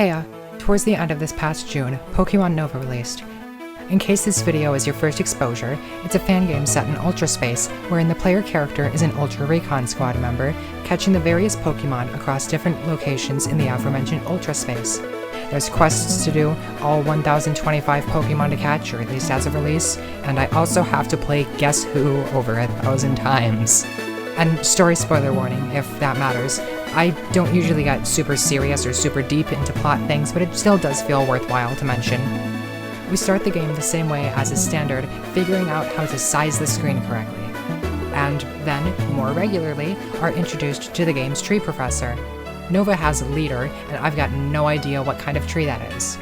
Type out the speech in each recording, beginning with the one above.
Heya! Towards the end of this past June, Pokemon Nova released. In case this video is your first exposure, it's a fan game set in Ultra Space, wherein the player character is an Ultra Recon Squad member, catching the various Pokemon across different locations in the aforementioned Ultra Space. There's quests to do, all 1025 Pokemon to catch, or at least as of release, and I also have to play Guess Who over 1,000 times. And story spoiler warning, if that matters. I don't usually get super serious or super deep into plot things, but it still does feel worthwhile to mention. We start the game the same way as is standard, figuring out how to size the screen correctly. And then, more regularly, are introduced to the game's tree professor. Nova has a leader, and I've got no idea what kind of tree that is.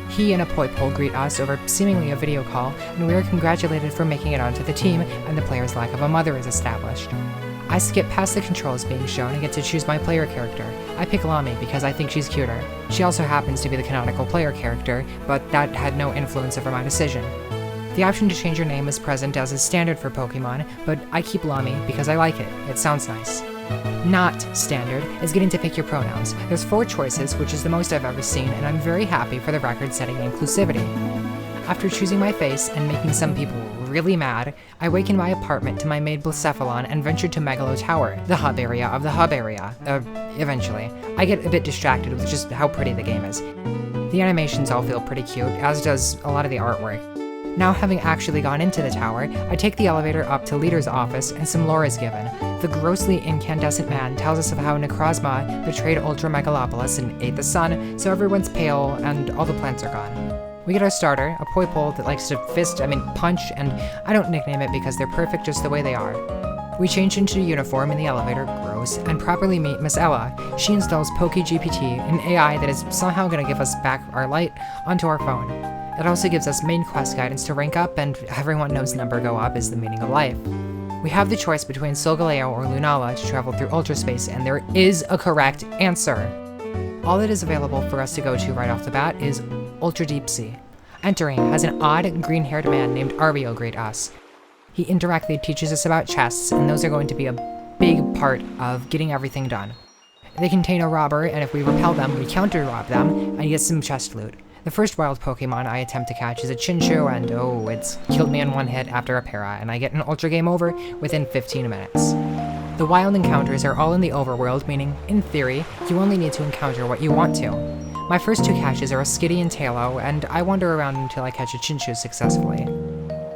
He and a Poipole greet us over seemingly a video call, and we are congratulated for making it onto the team, and the player's lack of a mother is established. I skip past the controls being shown and get to choose my player character. I pick Lamy because I think she's cuter. She also happens to be the canonical player character, but that had no influence over my decision. The option to change your name is present as is standard for Pokemon, but I keep Lamy because I like it. It sounds nice. Not standard is getting to pick your pronouns. There's 4 choices, which is the most I've ever seen, and I'm very happy for the record-setting inclusivity. After choosing my face and making some people really mad, I wake in my apartment to my maid Blacephalon and venture to Megalo Tower, the hub area of the hub area. Eventually. I get a bit distracted with just how pretty the game is. The animations all feel pretty cute, as does a lot of the artwork. Now having actually gone into the tower, I take the elevator up to Leader's office and some lore is given. The grossly incandescent man tells us of how Necrozma betrayed Ultra Megalopolis and ate the sun, so everyone's pale and all the plants are gone. We get our starter, a Poipole that likes to punch, and I don't nickname it because they're perfect just the way they are. We change into uniform in the elevator, gross, and properly meet Miss Ella. She installs PokeGPT, an AI that is somehow gonna give us back our light, onto our phone. It also gives us main quest guidance to rank up, and everyone knows number go up is the meaning of life. We have the choice between Solgaleo or Lunala to travel through Ultra Space, and there is a correct answer. All that is available for us to go to right off the bat is Ultra Deep Sea. Entering has an odd green-haired man named Arbio greet us. He indirectly teaches us about chests, and those are going to be a big part of getting everything done. They contain a robber, and if we repel them, we counter-rob them, and get some chest loot. The first wild Pokemon I attempt to catch is a Chinchou, and oh, it's killed me in one hit after a para, and I get an Ultra Game Over within 15 minutes. The wild encounters are all in the overworld, meaning, in theory, you only need to encounter what you want to. My first 2 catches are a Skitty and Tailo, and I wander around until I catch a Chinchou successfully.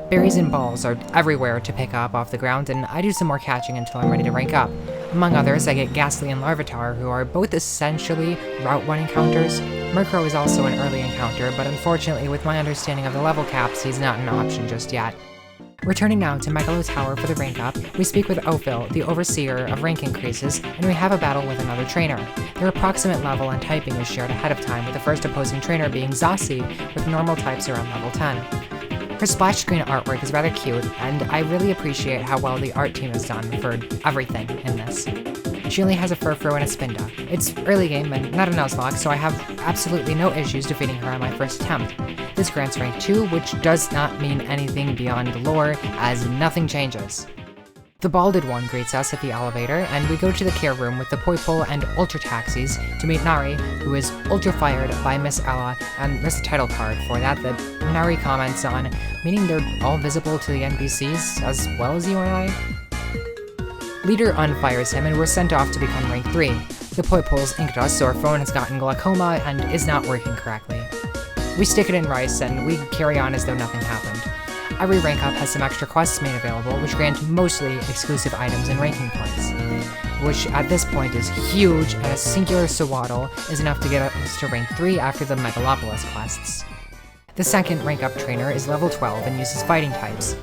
Berries and balls are everywhere to pick up off the ground, and I do some more catching until I'm ready to rank up. Among others, I get Ghastly and Larvitar, who are both essentially Route 1 encounters. Murkrow is also an early encounter, but unfortunately with my understanding of the level caps, he's not an option just yet. Returning now to Megalo Tower for the rank up, we speak with Ophil, the overseer of rank increases, and we have a battle with another trainer. Their approximate level and typing is shared ahead of time, with the first opposing trainer being Zossie, with normal types around level 10. Her splash screen artwork is rather cute, and I really appreciate how well the art team has done for everything in this. She only has a Furfrou and a Spinda. It's early game and not a Nuzlocke, so I have absolutely no issues defeating her on my first attempt. This grants rank 2, which does not mean anything beyond lore, as nothing changes. The Balded One greets us at the elevator, and we go to the care room with the Poipole and Ultra Taxis to meet Nari, who is ultra fired by Miss Ella, and there's a title card for that Nari comments on, meaning they're all visible to the NPCs as well as you and I. Leader unfires him, and we're sent off to become rank 3. The Poipoles inked us, so our phone has gotten glaucoma and is not working correctly. We stick it in rice, and we carry on as though nothing happened. Every rank up has some extra quests made available, which grant mostly exclusive items and ranking points, which at this point is huge, and a singular Sawaddle is enough to get us to rank 3 after the Megalopolis quests. The second rank up trainer is level 12 and uses fighting types.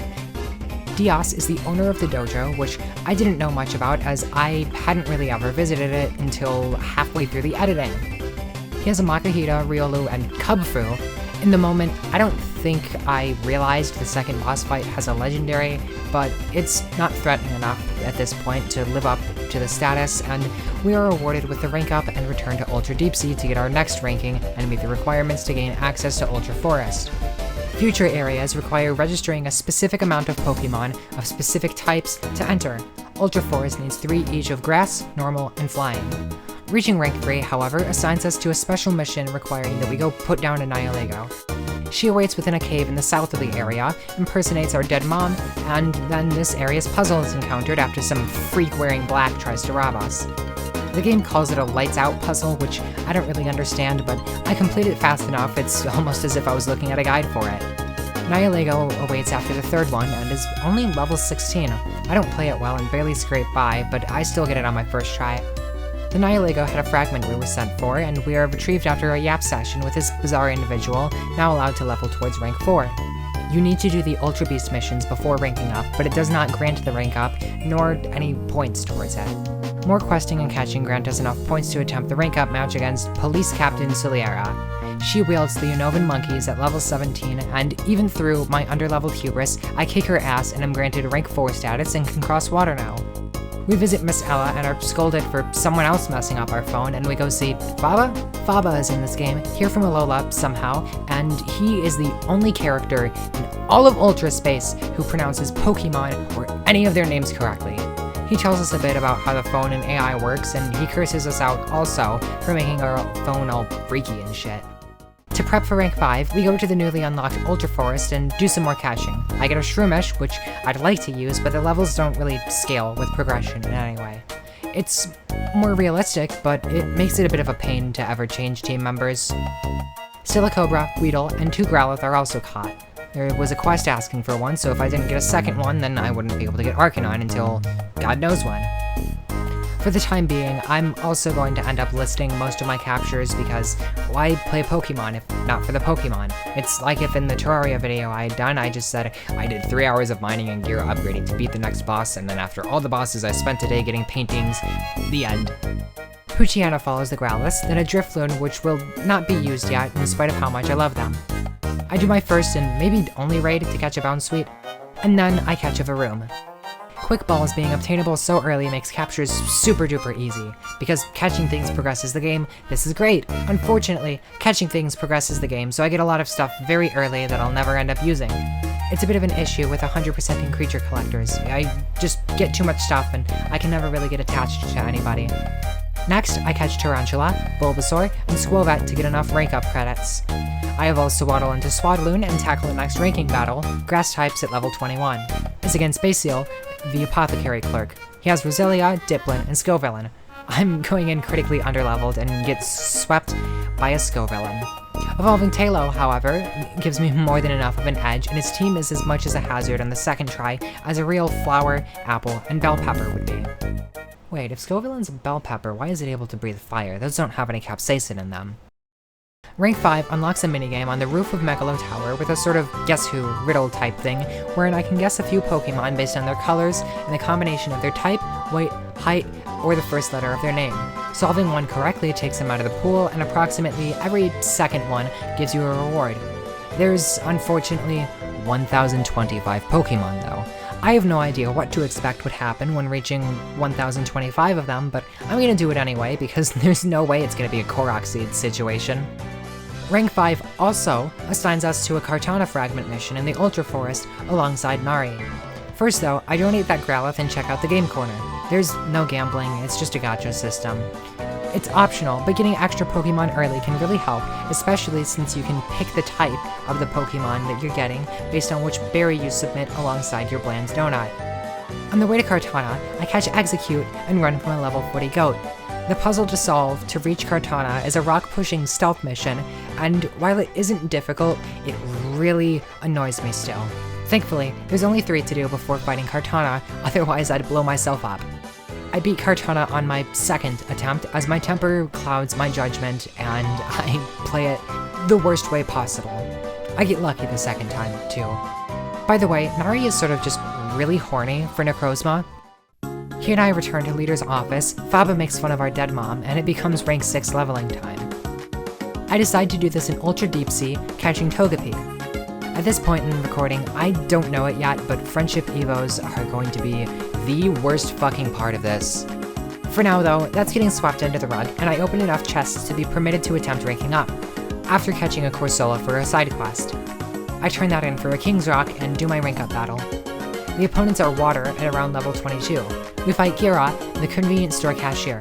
Dios is the owner of the dojo, which I didn't know much about as I hadn't really ever visited it until halfway through the editing. He has a Makuhita, Riolu, and Cubfu. In the moment, I don't think I realized the second boss fight has a legendary, but it's not threatening enough at this point to live up to the status, and we are awarded with the rank up and return to Ultra Deep Sea to get our next ranking and meet the requirements to gain access to Ultra Forest. Future areas require registering a specific amount of Pokemon of specific types to enter. Ultra Forest needs 3 each of Grass, Normal, and Flying. Reaching rank 3, however, assigns us to a special mission requiring that we go put down a Nihilego. She awaits within a cave in the south of the area, impersonates our dead mom, and then this area's puzzle is encountered after some freak wearing black tries to rob us. The game calls it a lights out puzzle, which I don't really understand, but I complete it fast enough, it's almost as if I was looking at a guide for it. Nihilego awaits after the third one and is only level 16. I don't play it well and barely scrape by, but I still get it on my first try. The Nihilego had a fragment we were sent for, and we are retrieved after a yap session with this bizarre individual, now allowed to level towards rank 4. You need to do the Ultra Beast missions before ranking up, but it does not grant the rank up, nor any points towards it. More questing and catching grant us enough points to attempt the rank up match against Police Captain Suliera. She wields the Unovan monkeys at level 17, and even through my underleveled hubris, I kick her ass and am granted rank 4 status and can cross water now. We visit Miss Ella and are scolded for someone else messing up our phone, and we go see Faba? Faba is in this game, here from Alola somehow, and he is the only character in all of Ultra Space who pronounces Pokemon or any of their names correctly. He tells us a bit about how the phone and AI works, and he curses us out also for making our phone all freaky and shit. To prep for rank 5, we go to the newly unlocked Ultra Forest and do some more catching. I get a Shroomish, which I'd like to use, but the levels don't really scale with progression in any way. It's more realistic, but it makes it a bit of a pain to ever change team members. Silicobra, Weedle, and 2 Growlithe are also caught. There was a quest asking for one, so if I didn't get a second one, then I wouldn't be able to get Arcanine until God knows when. For the time being, I'm also going to end up listing most of my captures because why play Pokemon if not for the Pokemon? It's like if in the Terraria video I had done, I just said I did 3 hours of mining and gear upgrading to beat the next boss, and then after all the bosses I spent a day getting paintings, the end. Poochyena follows the Growlithe, then a Drifloon which will not be used yet in spite of how much I love them. I do my first and maybe only raid to catch a Bounsweet, and then I catch a Varoom. Quick Balls being obtainable so early makes captures super duper easy. Because catching things progresses the game, this is great. Unfortunately, catching things progresses the game, so I get a lot of stuff very early that I'll never end up using. It's a bit of an issue with 100% in creature collectors. I just get too much stuff and I can never really get attached to anybody. Next, I catch Tarantula, Bulbasaur, and Squilvet to get enough rank up credits. I evolve Swaddle into Swadloon and tackle the next ranking battle, Grass types at level 21. It's against Basil, the Apothecary Clerk. He has Roselia, Dipplin, and Scovillain. I'm going in critically underleveled and get swept by a Scovillain. Evolving Tailo, however, gives me more than enough of an edge, and his team is as much as a hazard on the second try as a real Flower, Apple, and Bell Pepper would be. Wait, if Scovillain's a Bell Pepper, why is it able to breathe fire? Those don't have any capsaicin in them. Rank 5 unlocks a minigame on the roof of Megalo Tower with a sort of Guess Who riddle type thing, wherein I can guess a few Pokemon based on their colors and the combination of their type, weight, height, or the first letter of their name. Solving one correctly takes them out of the pool, and approximately every second one gives you a reward. There's, unfortunately, 1,025 Pokemon though. I have no idea what to expect would happen when reaching 1,025 of them, but I'm gonna do it anyway because there's no way it's gonna be a Korok Seed situation. Rank 5 also assigns us to a Kartana fragment mission in the Ultra Forest alongside Nari. First though, I donate that Growlithe and check out the game corner. There's no gambling, it's just a gacha system. It's optional, but getting extra Pokemon early can really help, especially since you can pick the type of the Pokemon that you're getting based on which berry you submit alongside your Bland's Donut. On the way to Kartana, I catch Execute and run from a level 40 goat. The puzzle to solve to reach Kartana is a rock-pushing stealth mission, and while it isn't difficult, it really annoys me still. Thankfully, there's only 3 to do before fighting Kartana, otherwise I'd blow myself up. I beat Kartana on my second attempt as my temper clouds my judgment and I play it the worst way possible. I get lucky the second time, too. By the way, Nari is sort of just really horny for Necrozma. He and I return to Leader's office, Faba makes fun of our dead mom, and it becomes rank 6 leveling time. I decide to do this in Ultra Deep Sea, catching Togepi. At this point in the recording, I don't know it yet, but Friendship Evos are going to be the worst fucking part of this. For now though, that's getting swept under the rug, and I open enough chests to be permitted to attempt ranking up, after catching a Corsola for a side quest. I turn that in for a King's Rock and do my rank up battle. The opponents are Water at around level 22. We fight Gira, the convenience store cashier.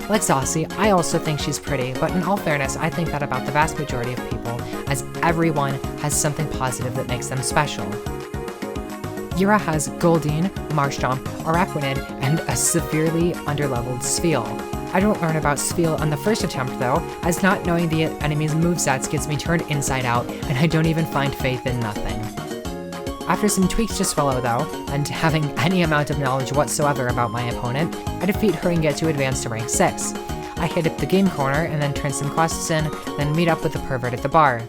Like Zossie, I also think she's pretty, but in all fairness, I think that about the vast majority of people, as everyone has something positive that makes them special. Yura has Goldeen, Marshtomp, Araquanid, and a severely underleveled Spheal. I don't learn about Spheal on the first attempt though, as not knowing the enemy's movesets gets me turned inside out, and I don't even find faith in nothing. After some tweaks to Swallow though, and having any amount of knowledge whatsoever about my opponent, I defeat her and get to advance to rank 6. I hit up the game corner and then turn some quests in, then meet up with the pervert at the bar.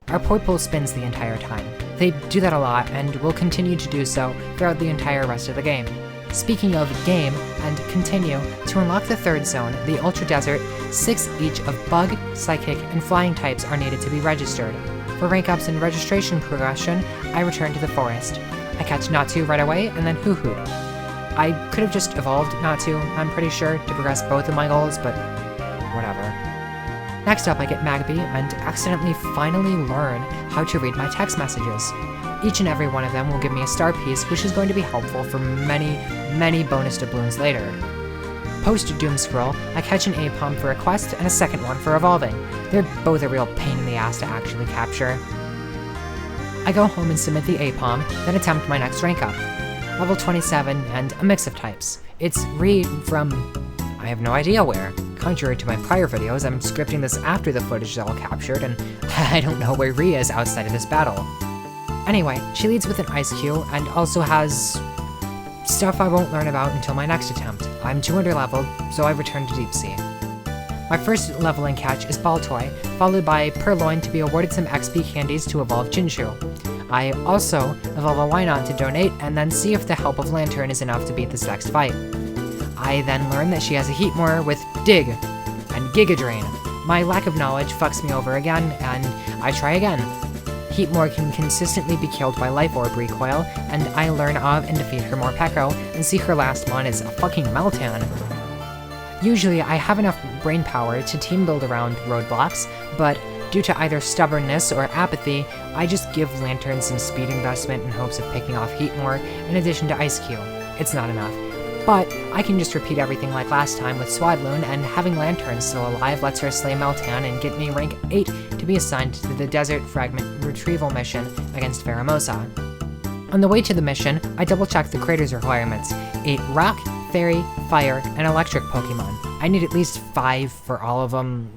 Our pool spins the entire time. They do that a lot, and will continue to do so throughout the entire rest of the game. Speaking of game, and continue, to unlock the third zone, the Ultra Desert, 6 each of Bug, Psychic, and Flying types are needed to be registered. For rank ups and registration progression, I return to the forest. I catch Natu right away, and then Hoo-Hoo. I could have just evolved Natu, I'm pretty sure, to progress both of my goals, but whatever. Next up, I get Magby, and accidentally finally learn how to read my text messages. Each and every one of them will give me a star piece, which is going to be helpful for many bonus doubloons later. Post Doom Scroll, I catch an Aipom for a quest and a second one for evolving. They're both a real pain in the ass to actually capture. I go home and submit the Aipom, then attempt my next rank up. Level 27 and a mix of types. It's Reed from I have no idea where. Contrary to my prior videos, I'm scripting this after the footage is all captured, and I don't know where Rhea is outside of this battle. Anyway, she leads with an Ice Q, and also has stuff I won't learn about until my next attempt. I'm 200 leveled, so I return to Deep Sea. My first leveling catch is Baltoy, followed by Purloin to be awarded some XP candies to evolve Jinchu. I also evolve a Wynot to donate, and then see if the help of Lantern is enough to beat this next fight. I then learn that she has a Heatmore with Dig and Giga Drain. My lack of knowledge fucks me over again, and I try again. Heatmore can consistently be killed by Life Orb recoil, and I learn of and defeat her Morpeko, and see her last one is a fucking Meltan. Usually I have enough brain power to team build around roadblocks, but due to either stubbornness or apathy, I just give Lantern some speed investment in hopes of picking off Heatmore in addition to Ice Q. It's not enough. But I can just repeat everything like last time with Swadloon, and having Lantern still alive lets her slay Meltan and get me rank 8 to be assigned to the Desert Fragment Retrieval mission against Pheromosa. On the way to the mission, I double-check the crater's requirements: 8 Rock, Fairy, Fire, and Electric Pokemon. I need at least 5 for all of them.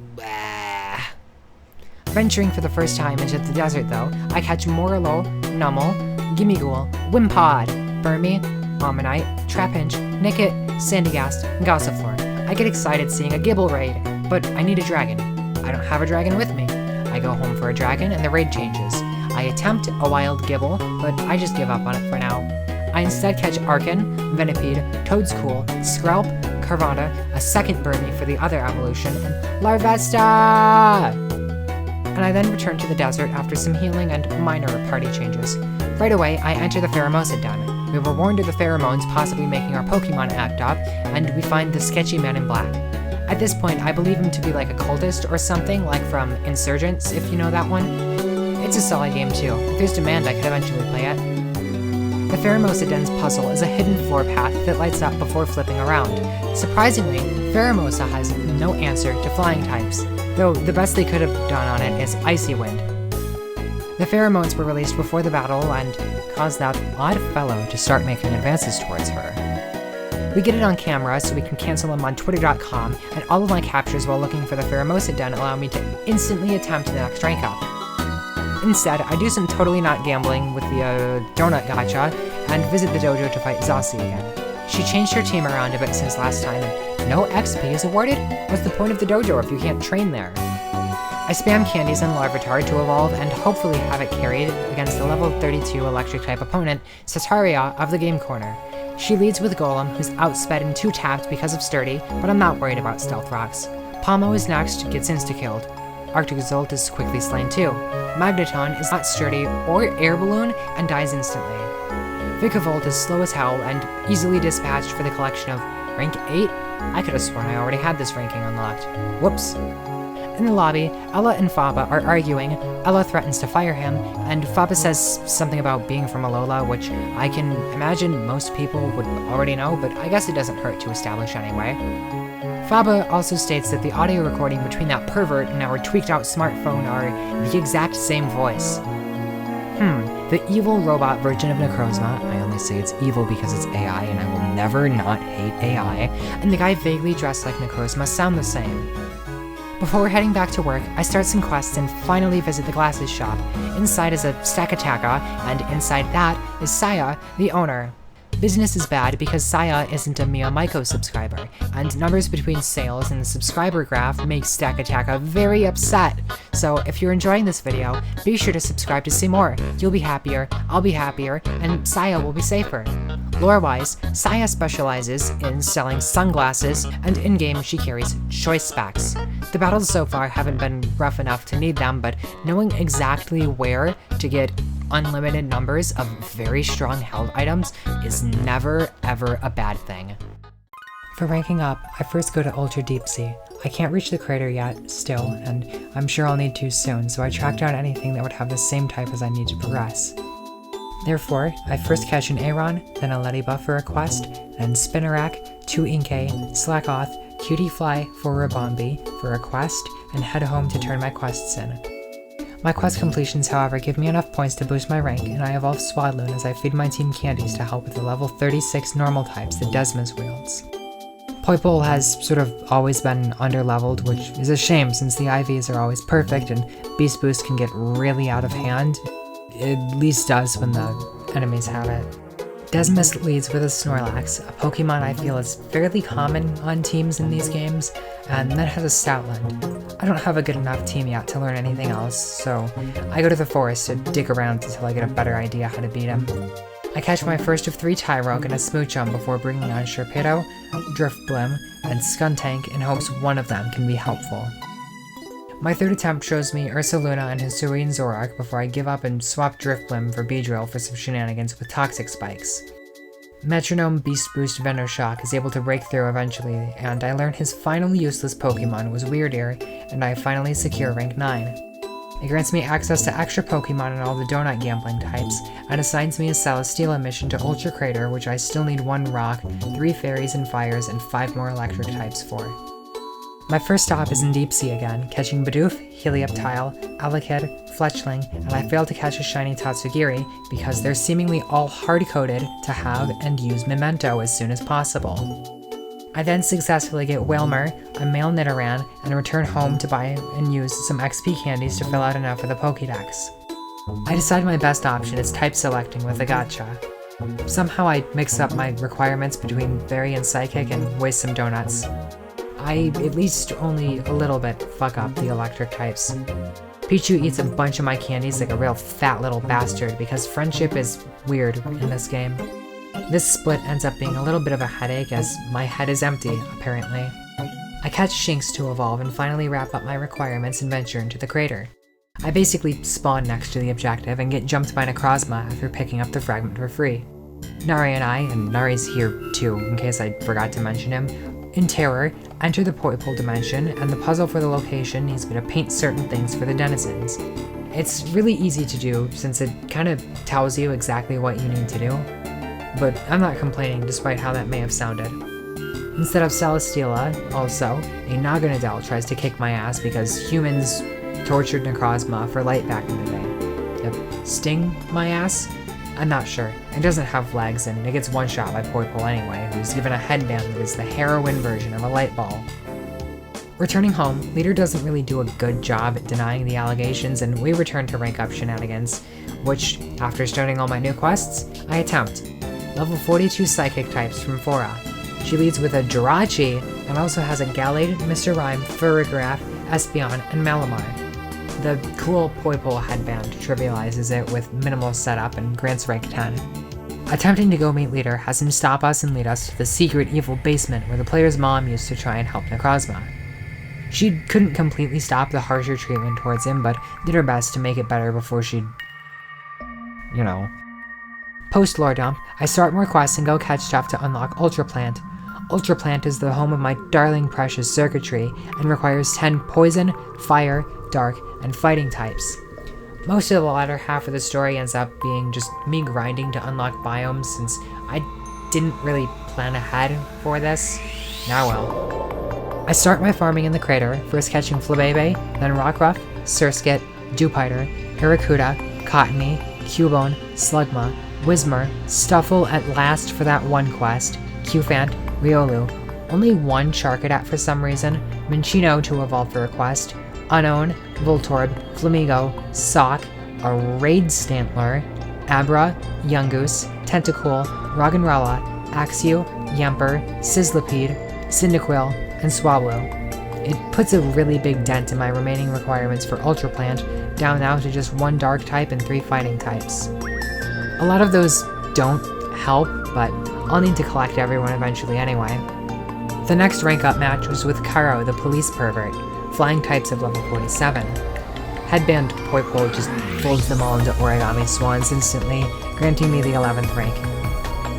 Venturing for the first time into the desert though, I catch Morlo, Numel, Gimmighoul, Wimpod, Burmy, Ammonite, Trapinch, Nickit, Sandygast, and Gossifleur. I get excited seeing a Gibble raid, but I need a dragon. I don't have a dragon with me. I go home for a dragon and the raid changes. I attempt a wild Gibble, but I just give up on it for now. I instead catch Arcan, Venipede, Toadscool, Skrelp, Carvana, a second Burmy for the other evolution, and Larvesta! And I then return to the desert after some healing and minor party changes. Right away, I enter the Pheromosa Den. We were warned of the pheromones possibly making our Pokemon act up, and we find the sketchy man in black. At this point, I believe him to be like a cultist or something, like from Insurgents, if you know that one. It's a solid game too. If there's demand, I could eventually play it. The Pheromosa Den's puzzle is a hidden floor path that lights up before flipping around. Surprisingly, Pheromosa has no answer to flying types, though the best they could have done on it is Icy Wind. The pheromones were released before the battle and caused that odd fellow to start making advances towards her. We get it on camera so we can cancel them on Twitter.com, and all of my captures while looking for the Pheromosa Den allow me to instantly attempt the next rank up. Instead, I do some totally not gambling with the donut gacha, and visit the dojo to fight Zossie again. She changed her team around a bit since last time, and no XP is awarded? What's the point of the dojo if you can't train there? I spam candies on Larvitar to evolve and hopefully have it carried against the level 32 electric-type opponent, Sataria of the Game Corner. She leads with Golem, who's outsped and 2-tapped because of Sturdy, but I'm not worried about Stealth Rocks. Palmo is next, gets insta-killed. Arctic Zolt is quickly slain too. Magneton is not Sturdy or Air Balloon and dies instantly. Vikavolt is slow as hell and easily dispatched for the collection of rank 8? I could have sworn I already had this ranking unlocked. Whoops. In the lobby, Ella and Faba are arguing. Ella threatens to fire him, and Faba says something about being from Alola, which I can imagine most people would already know, but I guess it doesn't hurt to establish anyway. Faba also states that the audio recording between that pervert and our tweaked out smartphone are the exact same voice. The evil robot version of Necrozma, I only say it's evil because it's AI and I will never not hate AI, and the guy vaguely dressed like Necrozma sound the same. Before heading back to work, I start some quests and finally visit the glasses shop. Inside is a Stakataka, and inside that is Saya, the owner. Business is bad because Saya isn't a Miyamaiko subscriber, and numbers between sales and the subscriber graph make Stakataka very upset. So if you're enjoying this video, be sure to subscribe to see more. You'll be happier, I'll be happier, and Saya will be safer. Lore-wise, Saya specializes in selling sunglasses, and in-game she carries choice specs. The battles so far haven't been rough enough to need them, but knowing exactly where to get unlimited numbers of very strong held items is never ever a bad thing. For ranking up, I first go to Ultra Deep Sea. I can't reach the crater yet, still, and I'm sure I'll need to soon, so I track down anything that would have the same type as I need to progress. Therefore, I first catch an Aeron, then a Ledyba for a quest, then Spinarak, 2 Inkay, Slackoth, Cutie Fly for Rabombi for a quest, and head home to turn my quests in. My quest completions, however, give me enough points to boost my rank, and I evolve Swadloon as I feed my team candies to help with the level 36 normal types that Desmos wields. Poipole has sort of always been underleveled, which is a shame since the IVs are always perfect and Beast Boost can get really out of hand. It at least does when the enemies have it. Desmos leads with a Snorlax, a Pokemon I feel is fairly common on teams in these games, and then has a Stoutland. I don't have a good enough team yet to learn anything else, so I go to the forest to dig around until I get a better idea how to beat him. I catch my first of 3 Tyrogue and a Smoochum before bringing on Sharpedo, Driftblim, and Skuntank in hopes one of them can be helpful. My third attempt shows me Ursaluna and his Serene Zoroark before I give up and swap Driftblim for Beedrill for some shenanigans with Toxic Spikes. Metronome Beast Boost Venoshock is able to break through eventually, and I learn his final useless Pokemon was Weirdeer, and I finally secure rank 9. It grants me access to extra Pokemon and all the donut gambling types, and assigns me a Celesteela mission to Ultra Crater, which I still need 1 Rock, 3 Fairies and Fires, and 5 more Electric types for. My first stop is in Deep Sea again, catching Bidoof, Helioptile, Elekid, Fletchling, and I failed to catch a shiny Tatsugiri because they're seemingly all hard-coded to have and use Memento as soon as possible. I then successfully get Wailmer, a male Nidoran, and return home to buy and use some XP candies to fill out enough for the Pokédex. I decide my best option is type selecting with a Gacha. Somehow I mix up my requirements between Fairy and Psychic and waste some donuts. I at least only a little bit fuck up the electric types. Pichu eats a bunch of my candies like a real fat little bastard because friendship is weird in this game. This split ends up being a little bit of a headache as my head is empty, apparently. I catch Shinx to evolve and finally wrap up my requirements and venture into the crater. I basically spawn next to the objective and get jumped by Necrozma after picking up the fragment for free. Nari and Nari's here too, in case I forgot to mention him, in terror, enter the Poipole dimension, and the puzzle for the location needs me to paint certain things for the denizens. It's really easy to do, since it kind of tells you exactly what you need to do, but I'm not complaining despite how that may have sounded. Instead of Celesteela, also, a Naganadel tries to kick my ass because humans tortured Necrozma for light back in the day. To sting my ass? I'm not sure. It doesn't have legs, and it gets one-shot by Poipole anyway, who's given a headband that is the heroin version of a light ball. Returning home, Leader doesn't really do a good job at denying the allegations, and we return to rank up shenanigans, which, after starting all my new quests, I attempt. Level 42 Psychic types from Fora. She leads with a Jirachi, and also has a Gallade, Mr. Rhyme, Furrigraph, Espeon, and Malamar. The cool Poipole headband trivializes it with minimal setup and grants rank 10. Attempting to go meet Leader has him stop us and lead us to the secret evil basement where the player's mom used to try and help Necrozma. She couldn't completely stop the harsher treatment towards him, but did her best to make it better before she'd... Post-lore dump, I start more quests and go catch stuff to unlock Ultra Plant. Ultra Plant is the home of my darling precious circuitry and requires 10 poison, fire, dark, and fighting types. Most of the latter half of the story ends up being just me grinding to unlock biomes since I didn't really plan ahead for this. Now well. I start my farming in the crater, first catching Flabebe, then Rockruff, Surskit, Dewpider, Barracuda, Cottony, Cubone, Slugma, Whismur, Stuffle at last for that one quest, Qfant, Riolu, only one Charcadet for some reason, Minccino to evolve for a quest, Unknown, Voltorb, Flamigo, Sock, a Raid Stantler, Abra, Yungoos, Tentacool, Roggenrola, Axew, Yamper, Sizzlipede, Cyndaquil, and Swablu. It puts a really big dent in my remaining requirements for Ultra Plant, down now to just 1 Dark type and 3 Fighting types. A lot of those don't help, but I'll need to collect everyone eventually anyway. The next rank up match was with Cairo the Police Pervert, flying types of level 47. Headband Poipole just folds them all into origami swans instantly, granting me the 11th rank.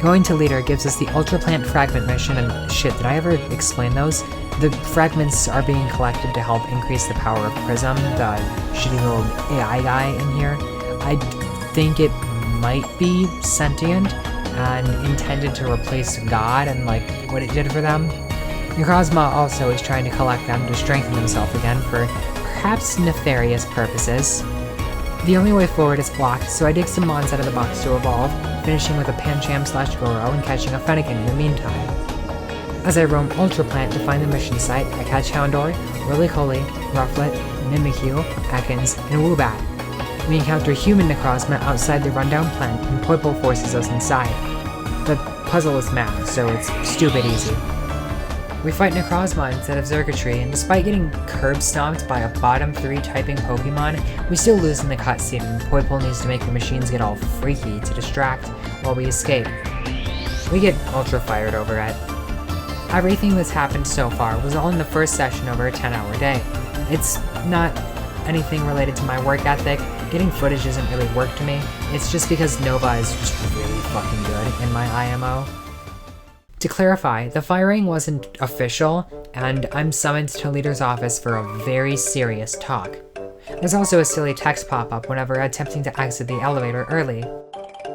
Going to leader gives us the Ultra Plant Fragment mission, and shit, did I ever explain those? The fragments are being collected to help increase the power of Prism, the shitty little AI guy in here. I think it might be sentient and intended to replace God and like what it did for them. Necrozma also is trying to collect them to strengthen himself again for perhaps nefarious purposes. The only way forward is blocked, so I dig some mons out of the box to evolve, finishing with a Pancham/Goro and catching a Fennekin in the meantime. As I roam Ultra Plant to find the mission site, I catch Houndour, Roly-Poly, Rufflet, Mimikyu, Ekans, and Woobat. We encounter human Necrozma outside the rundown plant, and Poipole forces us inside. The puzzle is math, so it's stupid easy. We fight Necrozma instead of Xurkitree, and despite getting curb stomped by a bottom 3 typing Pokemon, we still lose in the cutscene, and Poipole needs to make the machines get all freaky to distract while we escape. We get ultra fired over it. Everything that's happened so far was all in the first session over a 10-hour day. It's not anything related to my work ethic. Getting footage doesn't really work to me. It's just because Nova is just really fucking good in my IMO. To clarify, the firing wasn't official, and I'm summoned to Leader's office for a very serious talk. There's also a silly text pop-up whenever attempting to exit the elevator early.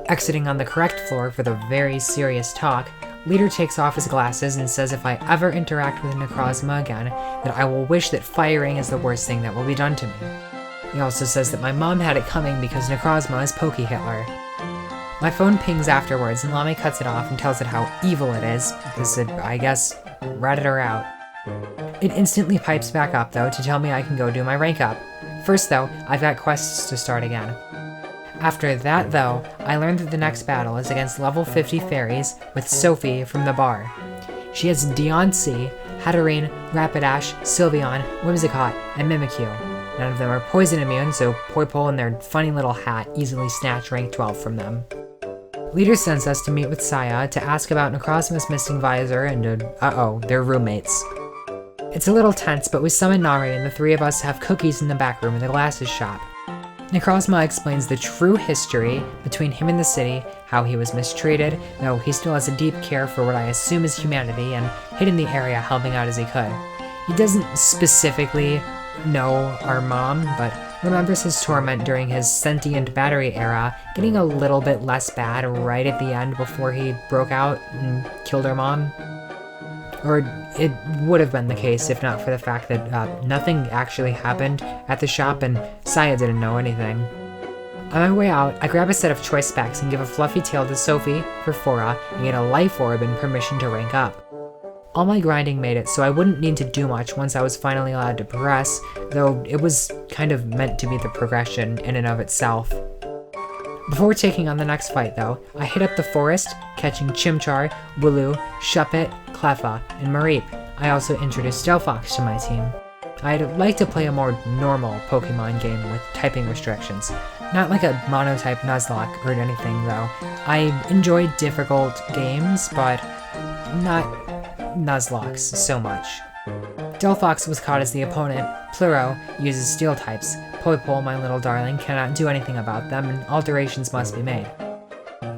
Exiting on the correct floor for the very serious talk, Leader takes off his glasses and says if I ever interact with Necrozma again, that I will wish that firing is the worst thing that will be done to me. He also says that my mom had it coming because Necrozma is Poke Hitler. My phone pings afterwards, and Lami cuts it off and tells it how evil it is, because it, I guess, ratted her out. It instantly pipes back up, though, to tell me I can go do my rank up. First, though, I've got quests to start again. After that, though, I learned that the next battle is against level 50 fairies with Sophie from the bar. She has Deontay, Hatterene, Rapidash, Sylveon, Whimsicott, and Mimikyu. None of them are poison immune, so Poipole and their funny little hat easily snatch rank 12 from them. Leader sends us to meet with Saya to ask about Necrozma's missing visor and, they're roommates. It's a little tense, but we summon Nari and the 3 of us have cookies in the back room in the glasses shop. Necrozma explains the true history between him and the city, how he was mistreated, though he still has a deep care for what I assume is humanity, and hid in the area helping out as he could. He doesn't specifically know our mom, but remembers his torment during his sentient battery era, getting a little bit less bad right at the end before he broke out and killed our mom. Or it would have been the case if not for the fact that nothing actually happened at the shop and Saya didn't know anything. On my way out, I grab a set of choice packs and give a fluffy tail to Sophie for Fora and get a life orb and permission to rank up. All my grinding made it so I wouldn't need to do much once I was finally allowed to progress, though it was kind of meant to be the progression in and of itself. Before taking on the next fight though, I hit up the forest, catching Chimchar, Wooloo, Shuppet, Cleffa, and Mareep. I also introduced Delphox to my team. I'd like to play a more normal Pokemon game with typing restrictions. Not like a monotype Nuzlocke or anything though. I enjoy difficult games, but not Nuzlocks so much. Delphox was caught as the opponent. Pluro uses steel types. Poipole, my little darling, cannot do anything about them, and alterations must be made.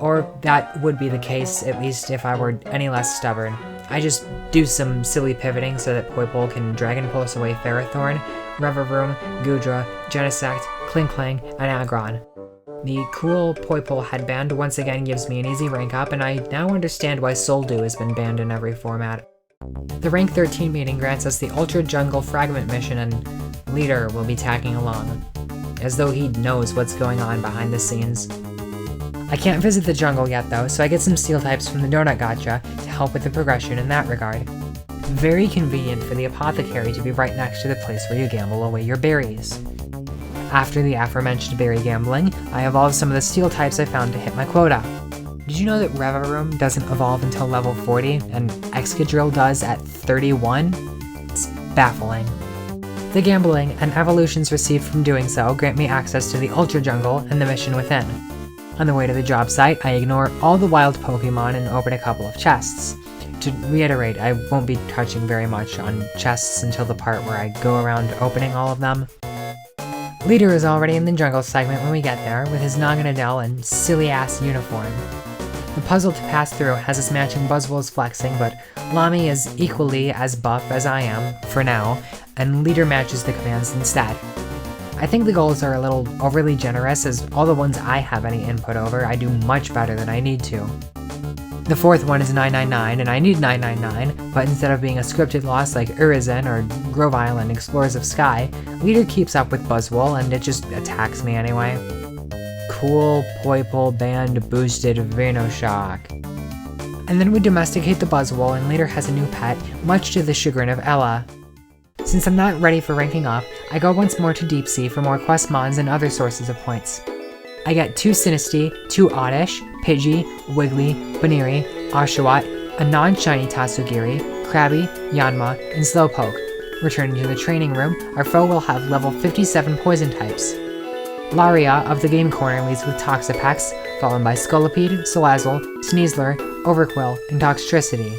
Or that would be the case, at least if I were any less stubborn. I just do some silly pivoting so that Poipole can Dragon Pulse away Ferrothorn, Revavroom, Goodra, Genesect, Klinklang, and Aggron. The cool Poipole headband once again gives me an easy rank up, and I now understand why Soldew has been banned in every format. The rank 13 meeting grants us the Ultra Jungle Fragment mission, and Leader will be tagging along, as though he knows what's going on behind the scenes. I can't visit the jungle yet though, so I get some steel types from the Donut Gacha to help with the progression in that regard. Very convenient for the apothecary to be right next to the place where you gamble away your berries. After the aforementioned berry gambling, I evolved some of the steel types I found to hit my quota. Did you know that Revaroom doesn't evolve until level 40, and Excadrill does at 31? It's baffling. The gambling and evolutions received from doing so grant me access to the Ultra Jungle and the mission within. On the way to the job site, I ignore all the wild Pokemon and open a couple of chests. To reiterate, I won't be touching very much on chests until the part where I go around opening all of them. Leader is already in the jungle segment when we get there, with his Naganadel and silly-ass uniform. The puzzle to pass through has us matching Buzzwole's flexing, but Lamy is equally as buff as I am, for now, and Leader matches the commands instead. I think the goals are a little overly generous, as all the ones I have any input over I do much better than I need to. The fourth one is 999, and I need 999, but instead of being a scripted loss like Urizen or Grovyle and Explorers of Sky, Leader keeps up with Buzzwole and it just attacks me anyway. Cool Poipole Band boosted Venoshock. And then we domesticate the Buzzwole and Leader has a new pet, much to the chagrin of Ella. Since I'm not ready for ranking up, I go once more to Deep Sea for more quest mons and other sources of points. I get 2 Sinistea, 2 Oddish, Pidgey, Wiggly, Baniri, Oshawott, a non-shiny Tatsugiri, Krabby, Yanma, and Slowpoke. Returning to the training room, our foe will have level 57 poison types. Laria of the Game Corner leads with Toxapex, followed by Scolipede, Salazzle, Sneasler, Overqwil, and Toxtricity.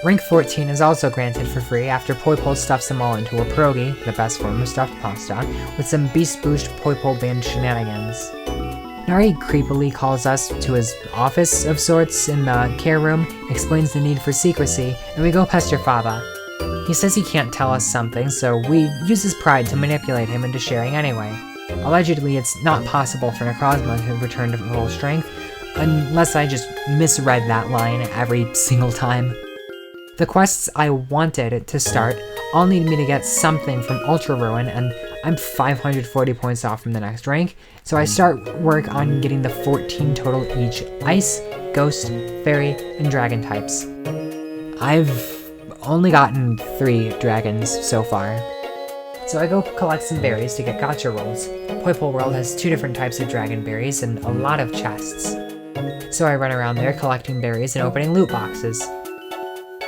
Rank 14 is also granted for free after Poipole stuffs them all into a pierogi, the best form of stuffed pasta, with some Beast Boost Poipole Band shenanigans. Nari creepily calls us to his office of sorts in the care room, explains the need for secrecy, and we go pester Fava. He says he can't tell us something, so we use his pride to manipulate him into sharing anyway. Allegedly, it's not possible for Necrozma to return to full strength, unless I just misread that line every single time. The quests I wanted to start all need me to get something from Ultra Ruin, and I'm 540 points off from the next rank, so I start work on getting the 14 total each Ice, Ghost, Fairy, and Dragon types. I've only gotten 3 dragons so far. So I go collect some berries to get gacha rolls. Poipole World has 2 different types of dragon berries and a lot of chests. So I run around there collecting berries and opening loot boxes.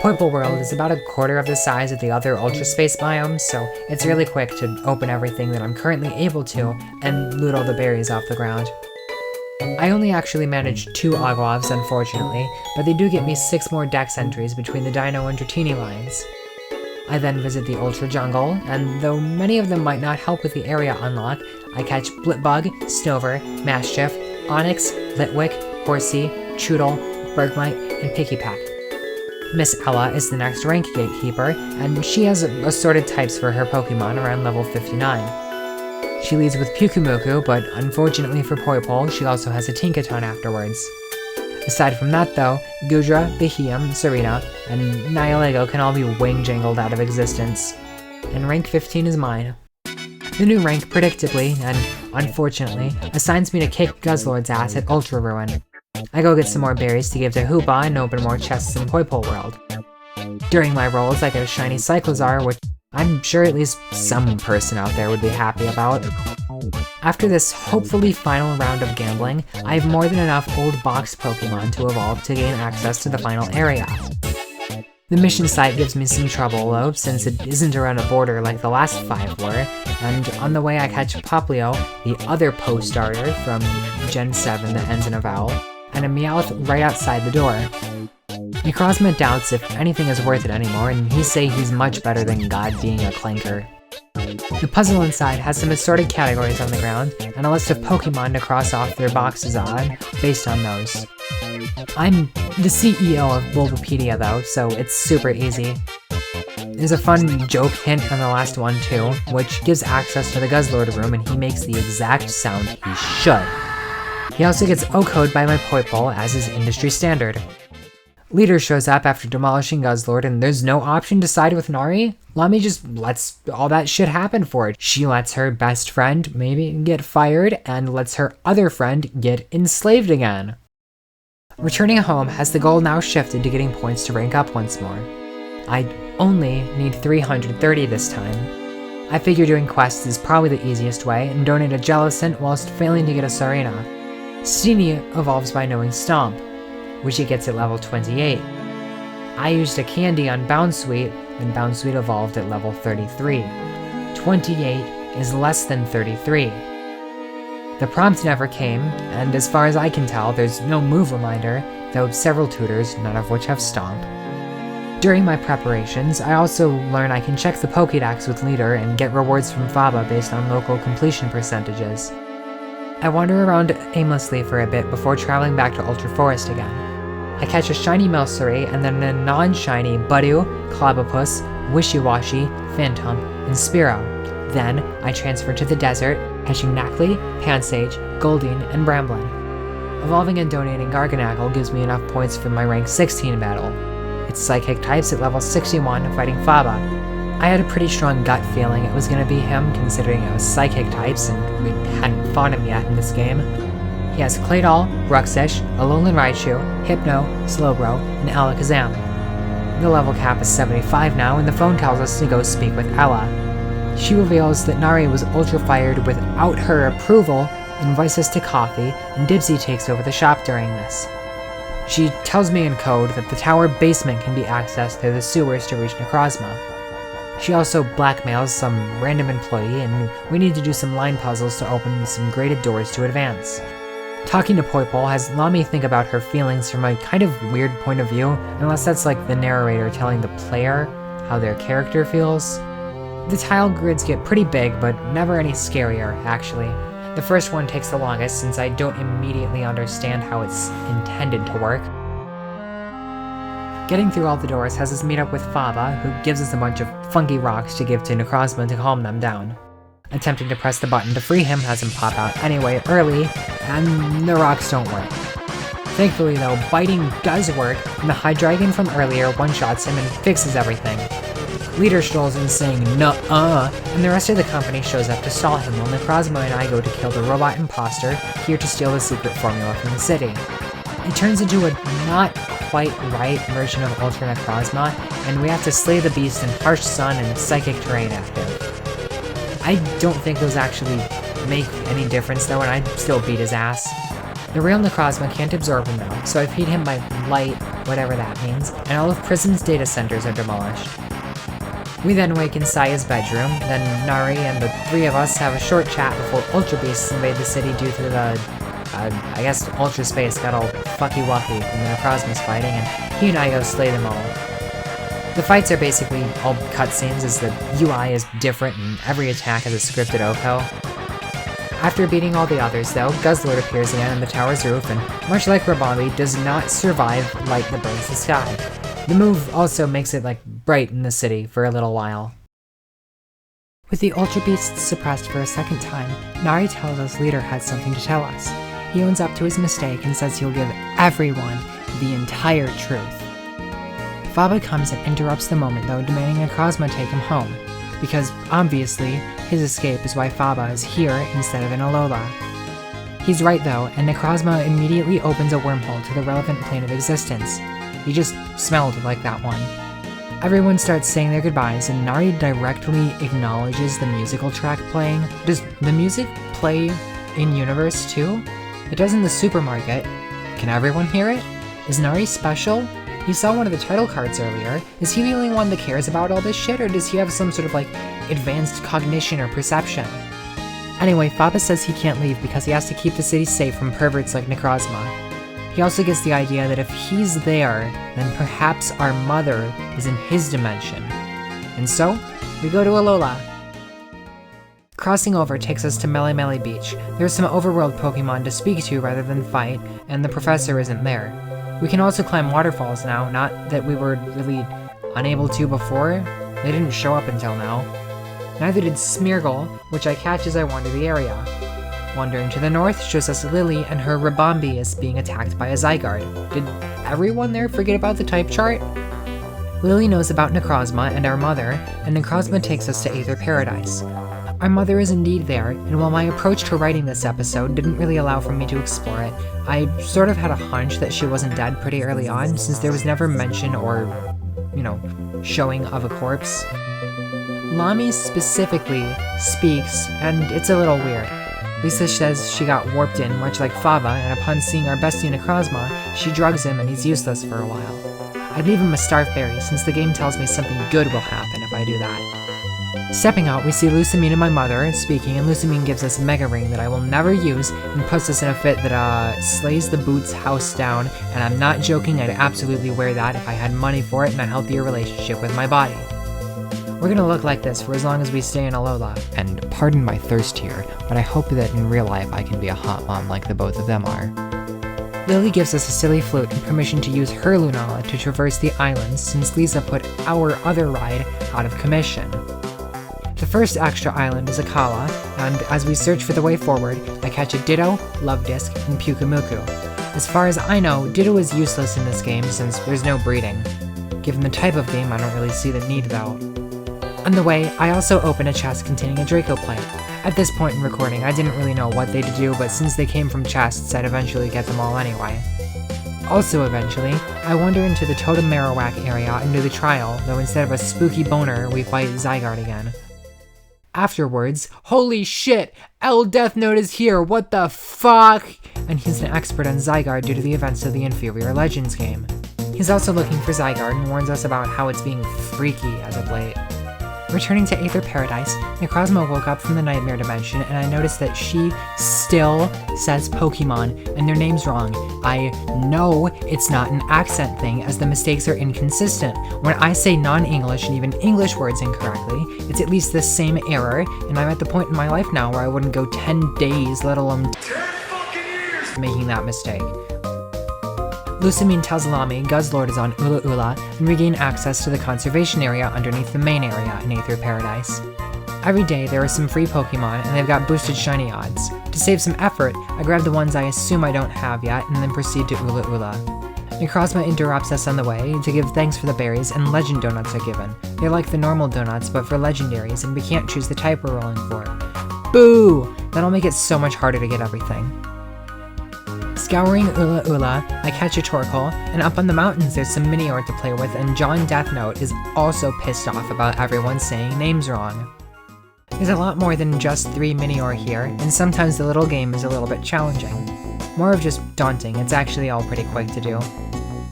Poipole World is about a quarter of the size of the other Ultra Space biomes, so it's really quick to open everything that I'm currently able to and loot all the berries off the ground. I only actually managed 2 Ogwavs, unfortunately, but they do get me 6 more dex entries between the Dino and Dratini lines. I then visit the Ultra Jungle, and though many of them might not help with the area unlock, I catch Blipbug, Snover, Mastiff, Onix, Litwick, Horsey, Choodle, Bergmite, and Pikipek. Miss Ella is the next rank gatekeeper, and she has assorted types for her Pokemon around level 59. She leads with Pyukumuku, but unfortunately for Poipole, she also has a Tinkaton afterwards. Aside from that though, Gudra, Beheeyem, Serena, and Nihilego can all be wing-jangled out of existence. And rank 15 is mine. The new rank, predictably, and unfortunately, assigns me to kick Guzzlord's ass at Ultra Ruin. I go get some more berries to give to Hoopa and open more chests in Poipole World. During my rolls, I get a shiny Cyclozar, which I'm sure at least some person out there would be happy about. After this hopefully final round of gambling, I have more than enough old box Pokemon to evolve to gain access to the final area. The mission site gives me some trouble though, since it isn't around a border like the last 5 were, and on the way I catch Poplio, the other Poe starter from Gen 7 that ends in a vowel, and a Meowth right outside the door. Necrozma doubts if anything is worth it anymore, and he say he's much better than God being a clanker. The puzzle inside has some assorted categories on the ground, and a list of Pokemon to cross off their boxes on, based on those. I'm the CEO of Bulbapedia though, so it's super easy. There's a fun joke hint on the last one too, which gives access to the Guzzlord room and he makes the exact sound he should. He also gets O-code by my Poipole as is industry standard. Leader shows up after demolishing Guzzlord, and there's no option to side with Nari. Lami just lets all that shit happen for it. She lets her best friend maybe get fired, and lets her other friend get enslaved again. Returning home has the goal now shifted to getting points to rank up once more. I only need 330 this time. I figure doing quests is probably the easiest way, and donate a Jellicent whilst failing to get a Sarina. Steenie evolves by knowing Stomp, which he gets at level 28. I used a candy on Bounsweet, and Bounsweet evolved at level 33. 28 is less than 33. The prompt never came, and as far as I can tell, there's no move reminder, though several tutors, none of which have Stomp. During my preparations, I also learn I can check the Pokédex with Leader and get rewards from Faba based on local completion percentages. I wander around aimlessly for a bit before traveling back to Ultra Forest again. I catch a shiny Melceray and then a non-shiny Budew, Clobopus, Wishiwashi, Phantom, and Spearow. Then, I transfer to the desert, catching Knackley, Pansage, Goldeen, and Bramblin. Evolving and donating Garganacl gives me enough points for my rank 16 battle. It's Psychic types at level 61 fighting Faba. I had a pretty strong gut feeling it was going to be him, considering it was Psychic types and we hadn't fought him yet in this game. He has Claydol, Bruxish, Alolan Raichu, Hypno, Slowbro, and Alakazam. The level cap is 75 now, and the phone tells us to go speak with Ella. She reveals that Nari was ultra fired without her approval, invites us to coffee, and Dibsy takes over the shop during this. She tells me in code that the tower basement can be accessed through the sewers to reach Necrozma. She also blackmails some random employee, and we need to do some line puzzles to open some graded doors to advance. Talking to Poipole has Lami think about her feelings from a kind of weird point of view, unless that's like the narrator telling the player how their character feels. The tile grids get pretty big, but never any scarier, actually. The first one takes the longest since I don't immediately understand how it's intended to work. Getting through all the doors has us meet up with Faba, who gives us a bunch of funky rocks to give to Necrozma to calm them down. Attempting to press the button to free him has him pop out anyway early, and the rocks don't work. Thankfully though, biting does work, and the Hydreigon from earlier one-shots him and fixes everything. Leader strolls in saying "nuh-uh," and the rest of the company shows up to stall him while Necrozma and I go to kill the robot imposter, here to steal the secret formula from the city. It turns into a not quite right version of Ultra Necrozma, and we have to slay the beast in harsh sun and psychic terrain active. I don't think those actually make any difference though, and I'd still beat his ass. The real Necrozma can't absorb him though, so I feed him by light, whatever that means, and all of Prism's data centers are demolished. We then wake in Saya's bedroom, then Nari and the three of us have a short chat before Ultra Beasts invade the city due to the, I guess Ultra Space got all fucky-wucky from the Necrozma's fighting, and he and I go slay them all. The fights are basically all cutscenes as the UI is different and every attack has a scripted OHKO. After beating all the others though, Guzzlord appears again on the tower's roof and, much like Rabambi, does not survive light that burns the sky. The move also makes it bright in the city for a little while. With the Ultra Beasts suppressed for a second time, Nari tells us Leader has something to tell us. He owns up to his mistake and says he'll give everyone the entire truth. Faba comes and interrupts the moment though, demanding Necrozma take him home, because obviously his escape is why Faba is here instead of in Alola. He's right though, and Necrozma immediately opens a wormhole to the relevant plane of existence. He just smelled like that one. Everyone starts saying their goodbyes, and Nari directly acknowledges the musical track playing. Does the music play in universe too? It does in the supermarket. Can everyone hear it? Is Nari special? He saw one of the title cards earlier. Is he the only one that cares about all this shit, or does he have some sort of advanced cognition or perception? Anyway, Faba says he can't leave because he has to keep the city safe from perverts like Necrozma. He also gets the idea that if he's there, then perhaps our mother is in his dimension. And so, we go to Alola. Crossing over takes us to Melemele Beach. There's some overworld Pokemon to speak to rather than fight, and the professor isn't there. We can also climb waterfalls now, not that we were really unable to before. They didn't show up until now. Neither did Smeargle, which I catch as I wander the area. Wandering to the north shows us Lily and her Rabombi is being attacked by a Zygarde. Did everyone there forget about the type chart? Lily knows about Necrozma and our mother, and Necrozma takes us to Aether Paradise. Our mother is indeed there, and while my approach to writing this episode didn't really allow for me to explore it, I sort of had a hunch that she wasn't dead pretty early on, since there was never mention or, showing of a corpse. Lami specifically speaks, and it's a little weird. Lisa says she got warped in, much like Fava, and upon seeing our bestie Necrozma, she drugs him and he's useless for a while. I'd leave him a Starfberry, since the game tells me something good will happen if I do that. Stepping out, we see Lusamine and my mother speaking, and Lusamine gives us a Mega Ring that I will never use, and puts us in a fit that, slays the Boots house down, and I'm not joking, I'd absolutely wear that if I had money for it and a healthier relationship with my body. We're gonna look like this for as long as we stay in Alola, and pardon my thirst here, but I hope that in real life I can be a hot mom like the both of them are. Lily gives us a silly flute and permission to use her Lunala to traverse the islands since Lisa put our other ride out of commission. The first extra island is Akala, and as we search for the way forward, I catch a Ditto, Luvdisc, and Pyukumuku. As far as I know, Ditto is useless in this game since there's no breeding. Given the type of game, I don't really see the need though. On the way, I also open a chest containing a Draco plant. At this point in recording, I didn't really know what they'd do, but since they came from chests, I'd eventually get them all anyway. Also eventually, I wander into the Totem Marowak area and do the trial, though instead of a spooky boner, we fight Zygarde again. Afterwards, holy shit! L Death Note is here, what the fuck? And he's an expert on Zygarde due to the events of the Inferior Legends game. He's also looking for Zygarde and warns us about how it's being freaky as of late. Returning to Aether Paradise, Necrozma woke up from the Nightmare Dimension, and I noticed that she still says Pokemon, and their name's wrong. I know it's not an accent thing, as the mistakes are inconsistent. When I say non-English and even English words incorrectly, it's at least the same error, and I'm at the point in my life now where I wouldn't go 10 days, let alone 10 fucking years, making that mistake. Lusamine tells Lami Guzzlord is on Ula Ula, and we gain access to the conservation area underneath the main area in Aether Paradise. Every day there are some free Pokemon, and they've got boosted shiny odds. To save some effort, I grab the ones I assume I don't have yet, and then proceed to Ula Ula. Necrozma interrupts us on the way to give thanks for the berries, and legend donuts are given. They're like the normal donuts, but for legendaries, and we can't choose the type we're rolling for. Boo! That'll make it so much harder to get everything. Scouring Ula Ula, I catch a Torkoal, and up on the mountains there's some Minior to play with, and John Deathnote is also pissed off about everyone saying names wrong. There's a lot more than just 3 Minior here, and sometimes the little game is a little bit challenging. More of just daunting, it's actually all pretty quick to do.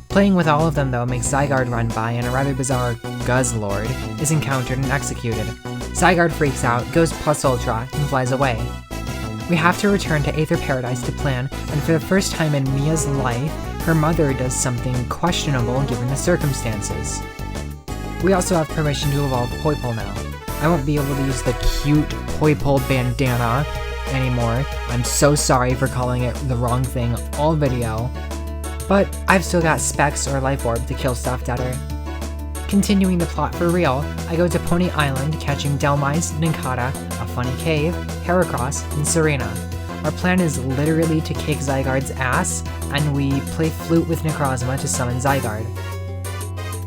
Playing with all of them though makes Zygarde run by, and a rather bizarre Guzzlord is encountered and executed. Zygarde freaks out, goes plus ultra, and flies away. We have to return to Aether Paradise to plan, and for the first time in Mia's life, her mother does something questionable given the circumstances. We also have permission to evolve Poipole now. I won't be able to use the cute Poipole bandana anymore. I'm so sorry for calling it the wrong thing all video. But I've still got Specs or Life Orb to kill stuff deader. Continuing the plot for real, I go to Pony Island catching Delmise, Nincada, a funny cave, Heracross, and Serena. Our plan is literally to kick Zygarde's ass, and we play flute with Necrozma to summon Zygarde.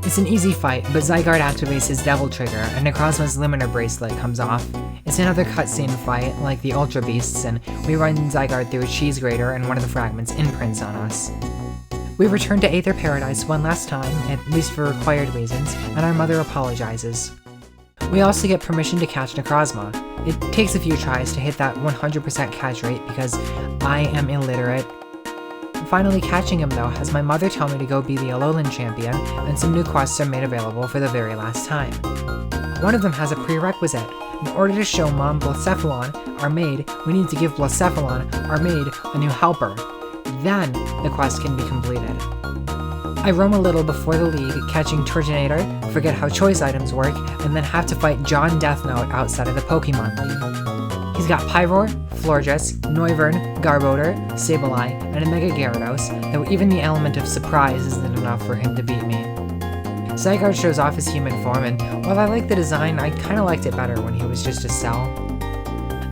It's an easy fight, but Zygarde activates his Devil Trigger, and Necrozma's Limiter Bracelet comes off. It's another cutscene fight, like the Ultra Beasts, and we run Zygarde through a cheese grater, and one of the fragments imprints on us. We return to Aether Paradise one last time, at least for required reasons, and our mother apologizes. We also get permission to catch Necrozma. It takes a few tries to hit that 100% catch rate because I am illiterate. Finally catching him though has my mother tell me to go be the Alolan champion, and some new quests are made available for the very last time. One of them has a prerequisite. In order to show Mom Blacephalon, our maid, we need to give Blacephalon, our maid, a new helper. Then the quest can be completed. I roam a little before the league, catching Turtonator, forget how choice items work, and then have to fight John Deathnote outside of the Pokemon League. He's got Pyroar, Florges, Noivern, Garbodor, Sableye, and a Mega Gyarados, though even the element of surprise isn't enough for him to beat me. Zygarde shows off his human form, and while I like the design, I kinda liked it better when he was just a cell.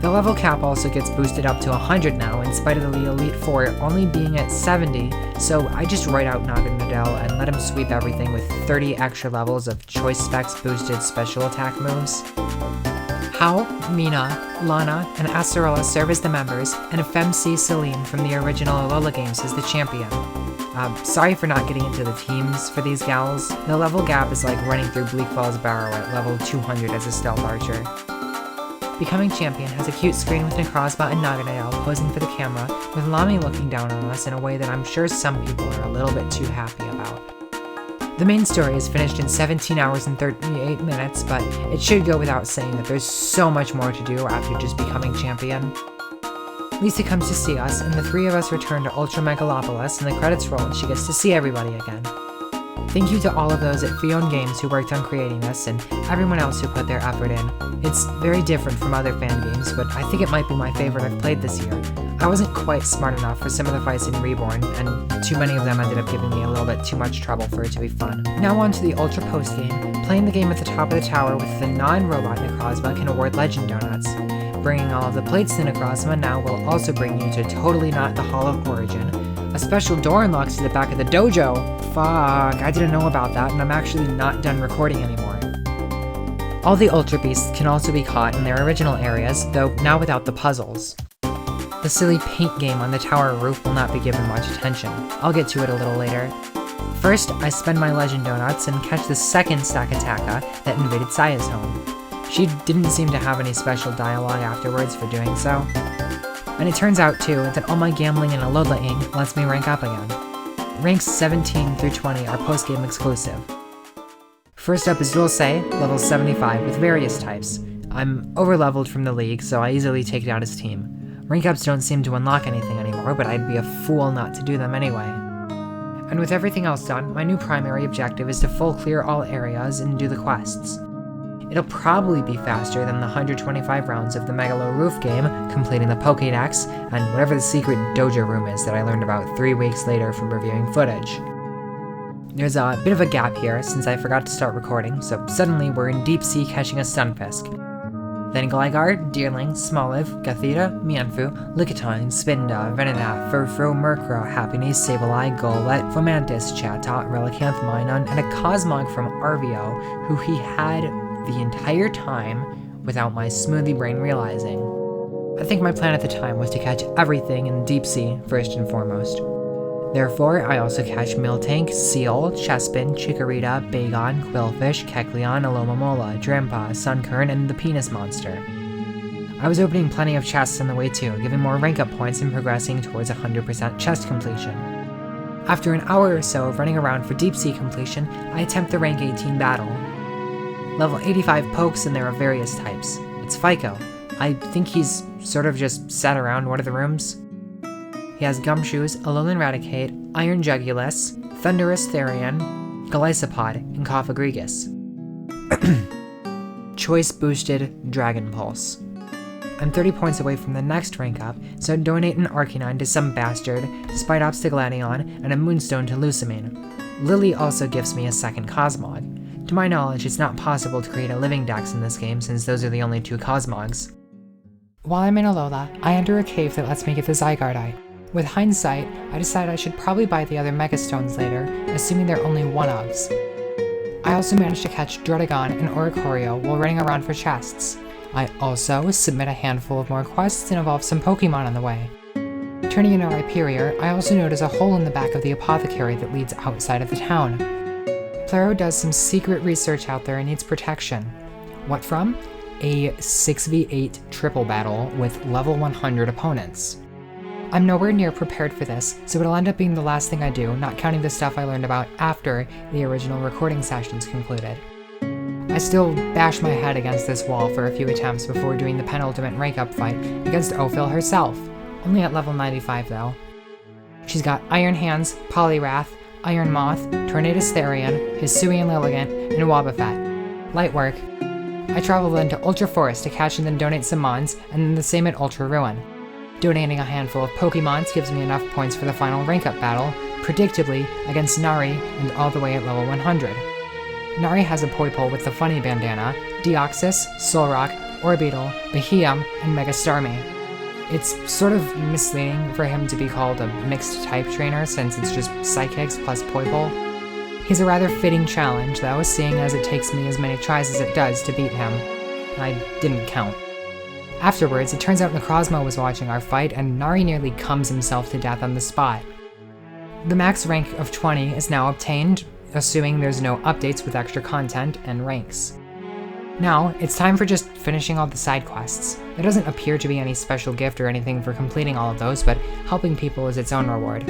The level cap also gets boosted up to 100 now, in spite of the Elite Four only being at 70, so I just write out Naganadel and let him sweep everything with 30 extra levels of choice specs boosted special attack moves. Hao, Mina, Lana, and Acerola serve as the members, and Femc Celine from the original Alola games is the champion. Sorry for not getting into the teams for these gals. The level gap is like running through Bleak Falls Barrow at level 200 as a stealth archer. Becoming champion has a cute screen with Necrozma and Naganadel posing for the camera, with Lami looking down on us in a way that I'm sure some people are a little bit too happy about. The main story is finished in 17 hours and 38 minutes, but it should go without saying that there's so much more to do after just becoming champion. Lisa comes to see us, and the three of us return to Ultra Megalopolis, and the credits roll and she gets to see everybody again. Thank you to all of those at PhioneGames who worked on creating this, and everyone else who put their effort in. It's very different from other fan games, but I think it might be my favorite I've played this year. I wasn't quite smart enough for some of the fights in Reborn, and too many of them ended up giving me a little bit too much trouble for it to be fun. Now on to the Ultra post-game. Playing the game at the top of the tower with the non-robot Necrozma can award Legend Donuts. Bringing all of the plates to Necrozma now will also bring you to Totally Not the Hall of Origin. A special door unlocks to the back of the dojo! Fuck, I didn't know about that, and I'm actually not done recording anymore. All the Ultra Beasts can also be caught in their original areas, though now without the puzzles. The silly paint game on the tower roof will not be given much attention. I'll get to it a little later. First, I spend my Legend Donuts and catch the second Sakataka that invaded Saya's home. She didn't seem to have any special dialogue afterwards for doing so. And it turns out, too, that all my gambling in Alola Inc. lets me rank up again. Ranks 17 through 20 are post-game exclusive. First up is Dulce, level 75, with various types. I'm over-leveled from the league, so I easily take down his team. Rank ups don't seem to unlock anything anymore, but I'd be a fool not to do them anyway. And with everything else done, my new primary objective is to full clear all areas and do the quests. It'll probably be faster than the 125 rounds of the Megalo Roof game, completing the Pokédex, and whatever the secret dojo room is that I learned about 3 weeks later from reviewing footage. There's a bit of a gap here since I forgot to start recording, so suddenly we're in deep sea catching a Stunfisk. Then Gligar, Deerling, Smoliv, Gothita, Mianfu, Lickitung, Spinda, Venonat, Furfrou, Murkrow, Happiness, Sableye, Golett, Fomantis, Chatot, Relicanth, Minun, and a Cosmog from Arvio, who he had the entire time without my smoothie brain realizing. I think my plan at the time was to catch everything in the deep sea first and foremost. Therefore, I also catch Miltank, Seal, Chespin, Chikorita, Bagon, Quillfish, Kecleon, Alomomola, Drampa, Sunkern, and the Penis Monster. I was opening plenty of chests on the way too, giving more rank up points and progressing towards 100% chest completion. After an hour or so of running around for deep sea completion, I attempt the rank 18 battle. Level 85 pokes, and there are various types. It's Fico. I think he's sort of just sat around one of the rooms. He has Gumshoes, Alolan Raticate, Iron Jugulus, Thunderous Therian, Golisopod, and Cophagrigus. Choice boosted Dragon Pulse. I'm 30 points away from the next rank up, so donate an Arcanine to some bastard, Spidops to Gladion, and a Moonstone to Lusamine. Lily also gives me a second Cosmog. To my knowledge, it's not possible to create a living dex in this game since those are the only 2 Cosmogs. While I'm in Alola, I enter a cave that lets me get the Zygarde Eye. With hindsight, I decide I should probably buy the other Megastones later, assuming they're only one-ofs. I also managed to catch Druddigon and Oricorio while running around for chests. I also submit a handful of more quests and evolve some Pokemon on the way. Turning into Rhyperior, I also notice a hole in the back of the apothecary that leads outside of the town. Plero does some secret research out there and needs protection. What from? A 6v8 triple battle with level 100 opponents. I'm nowhere near prepared for this, so it'll end up being the last thing I do, not counting the stuff I learned about after the original recording sessions concluded. I still bash my head against this wall for a few attempts before doing the penultimate rank-up fight against Ophil herself, only at level 95 though. She's got Iron Hands, Poliwrath, Iron Moth, Tornadus Therian, Hisuian Lilligant, and Wobbuffet. Light work. I travel then to Ultra Forest to catch and then donate some Mons, and then the same at Ultra Ruin. Donating a handful of Pokemons gives me enough points for the final rank-up battle, predictably against Nari and all the way at level 100. Nari has a Poipole with the funny bandana, Deoxys, Solrock, Orbeetle, Heya, and Mega Starmie. It's sort of misleading for him to be called a mixed type trainer since it's just Psychics plus Poipole. He's a rather fitting challenge though, seeing as it takes me as many tries as it does to beat him. I didn't count. Afterwards, it turns out Necrozma was watching our fight and Nari nearly comes himself to death on the spot. The max rank of 20 is now obtained, assuming there's no updates with extra content and ranks. Now, it's time for just finishing all the side quests. There doesn't appear to be any special gift or anything for completing all of those, but helping people is its own reward.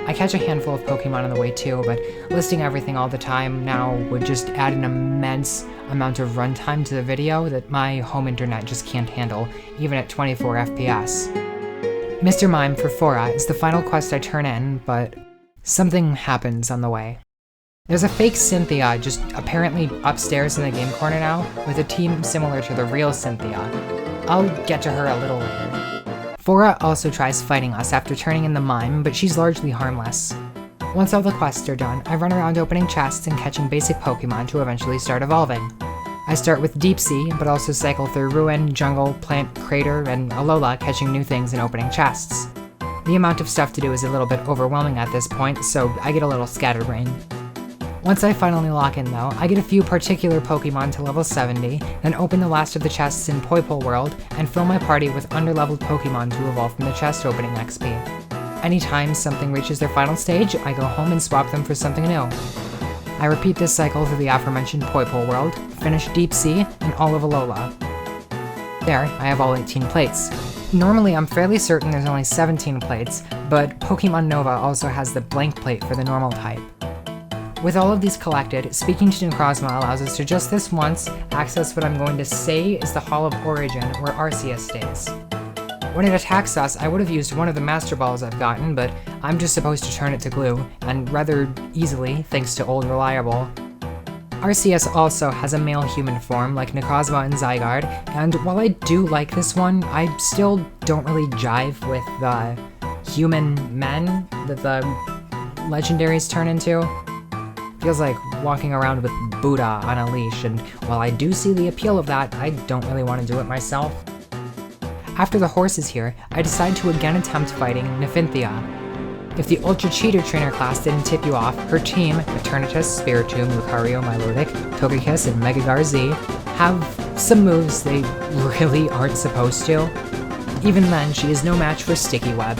I catch a handful of Pokemon on the way too, but listing everything all the time now would just add an immense amount of runtime to the video that my home internet just can't handle, even at 24 FPS. Mr. Mime for Fora is the final quest I turn in, but something happens on the way. There's a fake Cynthia just apparently upstairs in the game corner now, with a team similar to the real Cynthia. I'll get to her a little later. Fora also tries fighting us after turning in the Mime, but she's largely harmless. Once all the quests are done, I run around opening chests and catching basic Pokemon to eventually start evolving. I start with Deep Sea, but also cycle through Ruin, Jungle, Plant, Crater, and Alola, catching new things and opening chests. The amount of stuff to do is a little bit overwhelming at this point, so I get a little scatterbrained. Once I finally lock in though, I get a few particular Pokemon to level 70, then open the last of the chests in Poipole World, and fill my party with underleveled Pokemon to evolve from the chest opening XP. Anytime something reaches their final stage, I go home and swap them for something new. I repeat this cycle through the aforementioned Poipole World, finish Deep Sea, and all of Alola. There, I have all 18 plates. Normally I'm fairly certain there's only 17 plates, but Pokemon Nova also has the blank plate for the normal type. With all of these collected, speaking to Necrozma allows us to just this once access what I'm going to say is the Hall of Origin, where Arceus stays. When it attacks us, I would have used one of the Master Balls I've gotten, but I'm just supposed to turn it to glue, and rather easily, thanks to Old Reliable. Arceus also has a male human form like Necrozma and Zygarde, and while I do like this one, I still don't really jive with the human men that the legendaries turn into. Feels like walking around with Buddha on a leash, and while I do see the appeal of that, I don't really want to do it myself. After the horse is here, I decide to again attempt fighting Nymphithia. If the Ultra Cheater Trainer class didn't tip you off, her team, Eternatus, Spiritomb, Lucario, Milotic, Togekiss, and Megagar Z, have some moves they really aren't supposed to. Even then, she is no match for Sticky Web.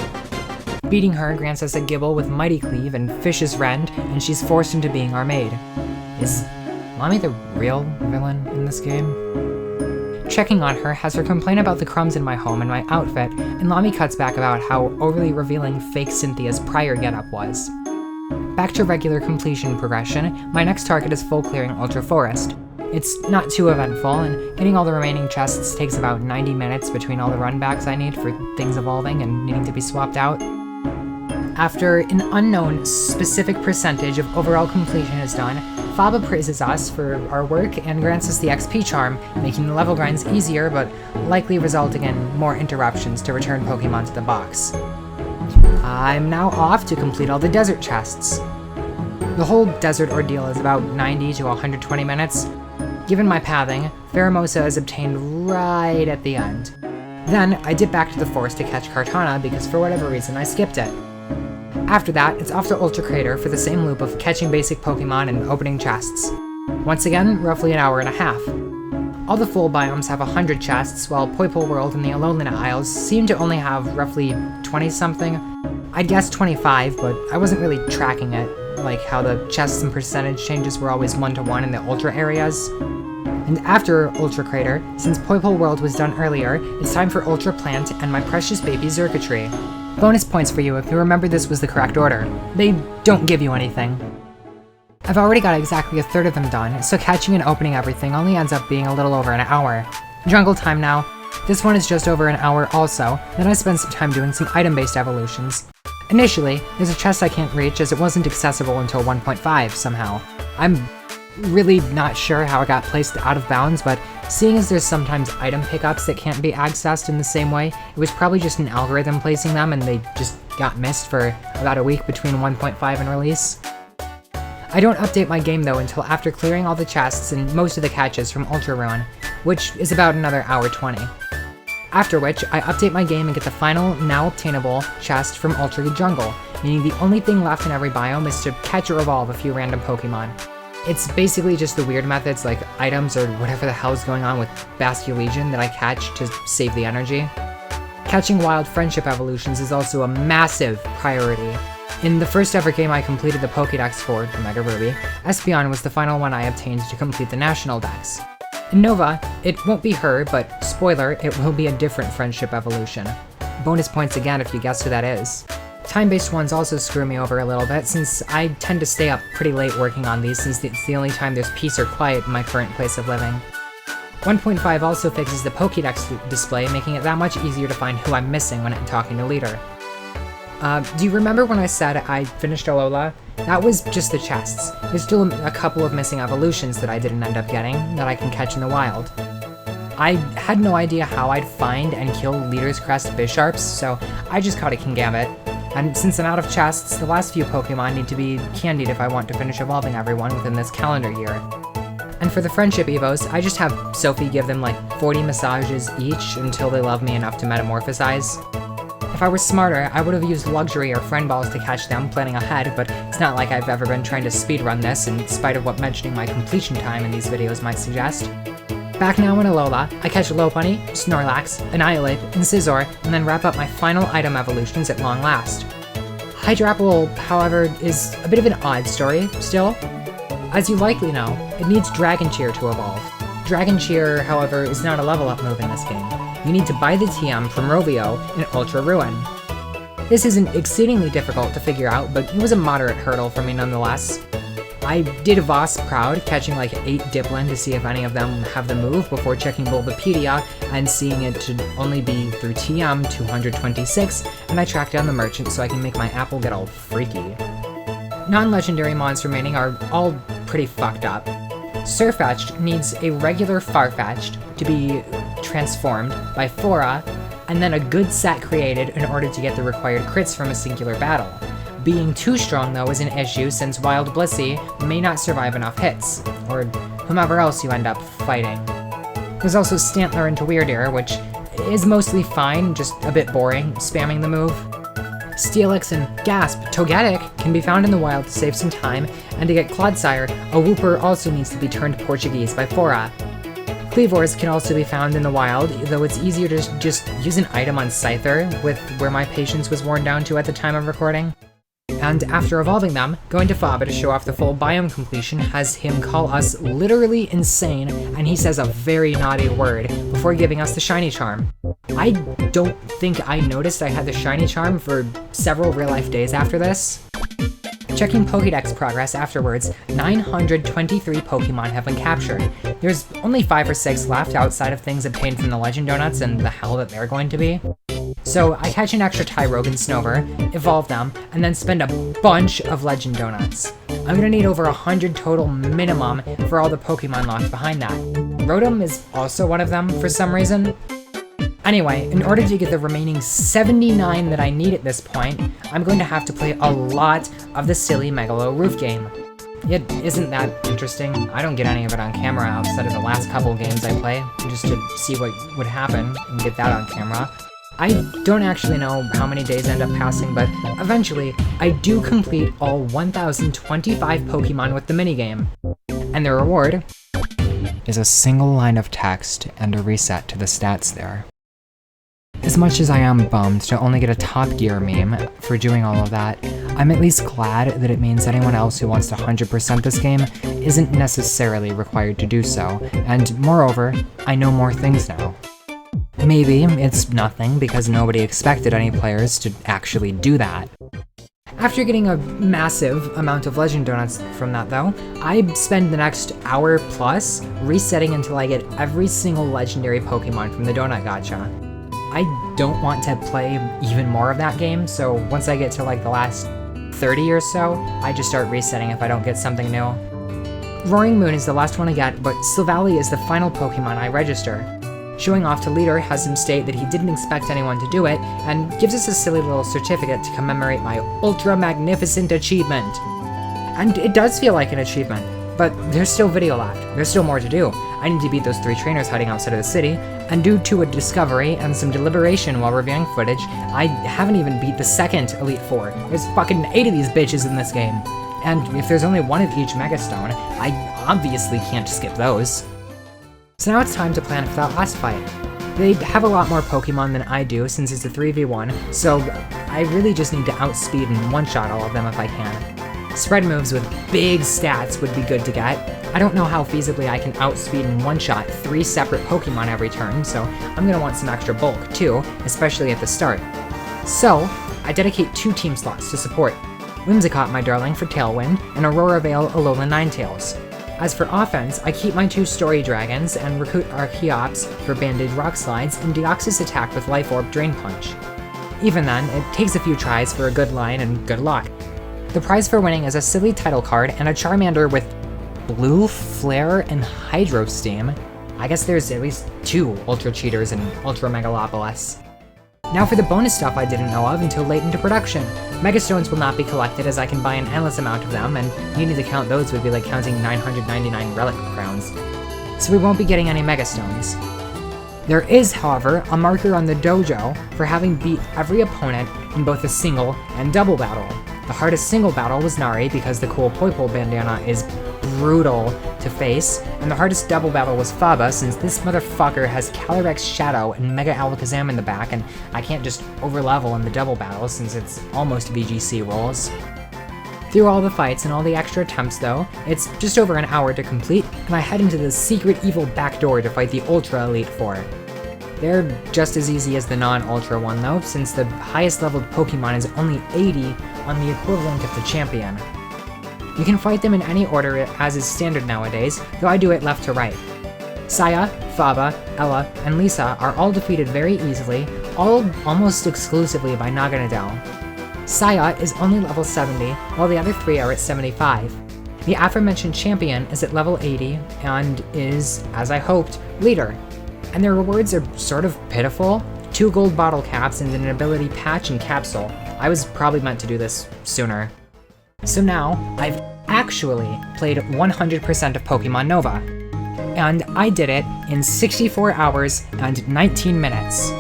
Beating her grants us a Gibble with Mighty Cleave and Fish's Rend, and she's forced into being our maid. Is Lami the real villain in this game? Checking on her has her complain about the crumbs in my home and my outfit, and Lami cuts back about how overly revealing fake Cynthia's prior getup was. Back to regular completion progression, my next target is full clearing Ultra Forest. It's not too eventful, and getting all the remaining chests takes about 90 minutes between all the runbacks I need for things evolving and needing to be swapped out. After an unknown specific percentage of overall completion is done, Faba praises us for our work and grants us the XP charm, making the level grinds easier but likely resulting in more interruptions to return Pokemon to the box. I'm now off to complete all the desert chests. The whole desert ordeal is about 90 to 120 minutes. Given my pathing, Pheromosa is obtained right at the end. Then I dip back to the forest to catch Kartana because for whatever reason I skipped it. After that, it's off to Ultra Crater for the same loop of catching basic Pokemon and opening chests. Once again, roughly an hour and a half. All the full biomes have 100 chests, while Poipole World and the Alola Isles seem to only have roughly 20-something. I'd guess 25, but I wasn't really tracking it, like how the chests and percentage changes were always 1-to-1 in the Ultra areas. And after Ultra Crater, since Poipole World was done earlier, it's time for Ultra Plant and my precious baby Xurkitree. Bonus points for you if you remember this was the correct order. They don't give you anything. I've already got exactly a third of them done, so catching and opening everything only ends up being a little over an hour. Jungle time now. This one is just over an hour also, then I spend some time doing some item-based evolutions. Initially, there's a chest I can't reach as it wasn't accessible until 1.5 somehow. I'm really not sure how it got placed out of bounds, but seeing as there's sometimes item pickups that can't be accessed in the same way, it was probably just an algorithm placing them and they just got missed for about a week between 1.5 and release. I don't update my game though until after clearing all the chests and most of the catches from Ultra Ruin. which is about another hour 20. After which, I update my game and get the final, now obtainable, chest from Ultra Jungle, meaning the only thing left in every biome is to catch or evolve a few random Pokemon. It's basically just the weird methods like items or whatever the hell's going on with Basculegion that I catch to save the energy. Catching wild friendship evolutions is also a massive priority. In the first ever game I completed the Pokédex for, the Mega Ruby, Espeon was the final one I obtained to complete the National Dex. In Nova, it won't be her, but spoiler, it will be a different friendship evolution. Bonus points again if you guess who that is. Time-based ones also screw me over a little bit, since I tend to stay up pretty late working on these since it's the only time there's peace or quiet in my current place of living. 1.5 also fixes the Pokédex display, making it that much easier to find who I'm missing when I'm talking to Leader. Do you remember when I said I finished Alola? That was just the chests. There's still a couple of missing evolutions that I didn't end up getting, that I can catch in the wild. I had no idea how I'd find and kill Leader's Crest Bisharps, so I just caught a Kingambit. And since I'm out of chests, the last few Pokemon need to be candied if I want to finish evolving everyone within this calendar year. And for the friendship evos, I just have Sophie give them like 40 massages each until they love me enough to metamorphosize. If I were smarter, I would have used Luxury or Friend Balls to catch them, planning ahead, but it's not like I've ever been trying to speedrun this, in spite of what mentioning my completion time in these videos might suggest. Back now in Alola, I catch Lopunny, Snorlax, Annihilate, and Scizor, and then wrap up my final item evolutions at long last. Hydrapple, however, is a bit of an odd story, still. As you likely know, it needs Dragon Cheer to evolve. Dragon Cheer, however, is not a level up move in this game. You need to buy the TM from Rovio in Ultra Ruin. This isn't exceedingly difficult to figure out, but it was a moderate hurdle for me nonetheless. I did Voss proud, catching like 8 Dipplin to see if any of them have the move before checking Bulbapedia and seeing it to only be through TM 226, and I tracked down the merchant so I can make my apple get all freaky. Non-legendary mons remaining are all pretty fucked up. Sirfetch'd needs a regular Farfetch'd to be transformed by Fora, and then a good set created in order to get the required crits from a singular battle. Being too strong though is an issue since Wild Blissey may not survive enough hits, or whomever else you end up fighting. There's also Stantler into Weirdeer, which is mostly fine, just a bit boring, spamming the move. Steelix and Gasp Togetic can be found in the wild to save some time, and to get Clodsire, a Wooper also needs to be turned Portuguese by Fora. Cleavors can also be found in the wild, though it's easier to just use an item on Scyther, with where my patience was worn down to at the time of recording. And after evolving them, going to Faba to show off the full biome completion has him call us literally insane, and he says a very naughty word before giving us the Shiny Charm. I don't think I noticed I had the Shiny Charm for several real-life days after this. Checking Pokédex progress afterwards, 923 Pokemon have been captured. There's only 5 or 6 left outside of things obtained from the Legend Donuts and the hell that they're going to be. So I catch an extra Tyrogue and Snover, evolve them, and then spend a bunch of Legend Donuts. I'm gonna need over 100 total minimum for all the Pokemon locked behind that. Rotom is also one of them for some reason. Anyway, in order to get the remaining 79 that I need at this point, I'm going to have to play a lot of the silly Megalo Roof game. It isn't that interesting. I don't get any of it on camera outside of the last couple games I play, just to see what would happen and get that on camera. I don't actually know how many days end up passing, but eventually, I do complete all 1,025 Pokemon with the minigame. And the reward is a single line of text and a reset to the stats there. As much as I am bummed to only get a Top Gear meme for doing all of that, I'm at least glad that it means anyone else who wants to 100% this game isn't necessarily required to do so, and moreover, I know more things now. Maybe it's nothing because nobody expected any players to actually do that. After getting a massive amount of Legend Donuts from that though, I spend the next hour plus resetting until I get every single legendary Pokemon from the Donut Gacha. I don't want to play even more of that game, so once I get to like the last 30 or so, I just start resetting if I don't get something new. Roaring Moon is the last one I get, but Silvally is the final Pokemon I register. Showing off to Leader has him state that he didn't expect anyone to do it, and gives us a silly little certificate to commemorate my ultra magnificent achievement. And it does feel like an achievement, but there's still video left, there's still more to do. I need to beat those 3 trainers hiding outside of the city, and due to a discovery and some deliberation while reviewing footage, I haven't even beat the second Elite Four. There's fucking 8 of these bitches in this game. And if there's only 1 of each Megastone, I obviously can't skip those. So now it's time to plan for that last fight. They have a lot more Pokemon than I do since it's a 3v1, so I really just need to outspeed and one-shot all of them if I can. Spread moves with big stats would be good to get. I don't know how feasibly I can outspeed and one-shot 3 separate Pokemon every turn, so I'm gonna want some extra bulk too, especially at the start. So, I dedicate 2 team slots to support. Whimsicott, my darling, for Tailwind, and Aurora Veil, Alola Ninetales. As for offense, I keep my 2 Story Dragons and recruit Archeops for Banded Rock Slides and Deoxys attack with Life Orb Drain Punch. Even then, it takes a few tries for a good line and good luck. The prize for winning is a silly title card and a Charmander with Blue Flare and Hydro Steam. I guess there's at least 2 Ultra Cheaters in Ultra Megalopolis. Now for the bonus stuff I didn't know of until late into production. Megastones will not be collected as I can buy an endless amount of them, and needing to count those would be like counting 999 Relic Crowns. So we won't be getting any Megastones. There is, however, a marker on the dojo for having beat every opponent in both a single and double battle. The hardest single battle was Nari because the cool Poipole bandana is brutal to face, and the hardest double battle was Faba since this motherfucker has Calyrex Shadow and Mega Alakazam in the back, and I can't just overlevel in the double battle since it's almost VGC rolls. Through all the fights and all the extra attempts though, it's just over an hour to complete, and I head into the secret evil backdoor to fight the Ultra Elite Four. They're just as easy as the non-Ultra one though, since the highest leveled Pokemon is only 80 on the equivalent of the champion. You can fight them in any order as is standard nowadays, though I do it left to right. Saya, Faba, Ella, and Lisa are all defeated very easily, all almost exclusively by Naganadel. Saya is only level 70, while the other 3 are at 75. The aforementioned champion is at level 80, and is, as I hoped, leader. And their rewards are sort of pitiful. 2 gold bottle caps and an ability patch and capsule. I was probably meant to do this sooner. So now, I've actually played 100% of Pokemon Nova. And I did it in 64 hours and 19 minutes.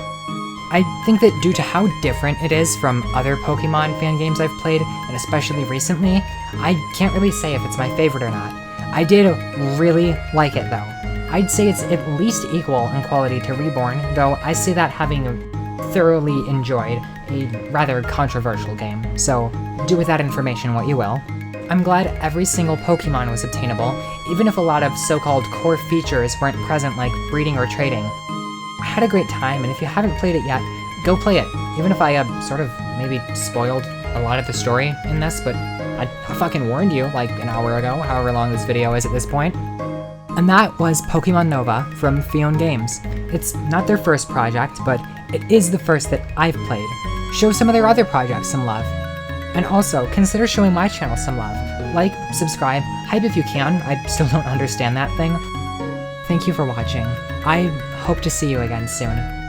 I think that due to how different it is from other Pokemon fan games I've played, and especially recently, I can't really say if it's my favorite or not. I did really like it though. I'd say it's at least equal in quality to Reborn, though I say that having thoroughly enjoyed a rather controversial game, so do with that information what you will. I'm glad every single Pokemon was obtainable, even if a lot of so-called core features weren't present like breeding or trading. I had a great time, and if you haven't played it yet, go play it, even if I sort of maybe spoiled a lot of the story in this, but I fucking warned you like an hour ago, however long this video is at this point. And that was Pokemon Nova from PhioneGames. It's not their first project, but it is the first that I've played. Show some of their other projects some love. And also, consider showing my channel some love. Like, subscribe, hype if you can, I still don't understand that thing. Thank you for watching. I hope to see you again soon.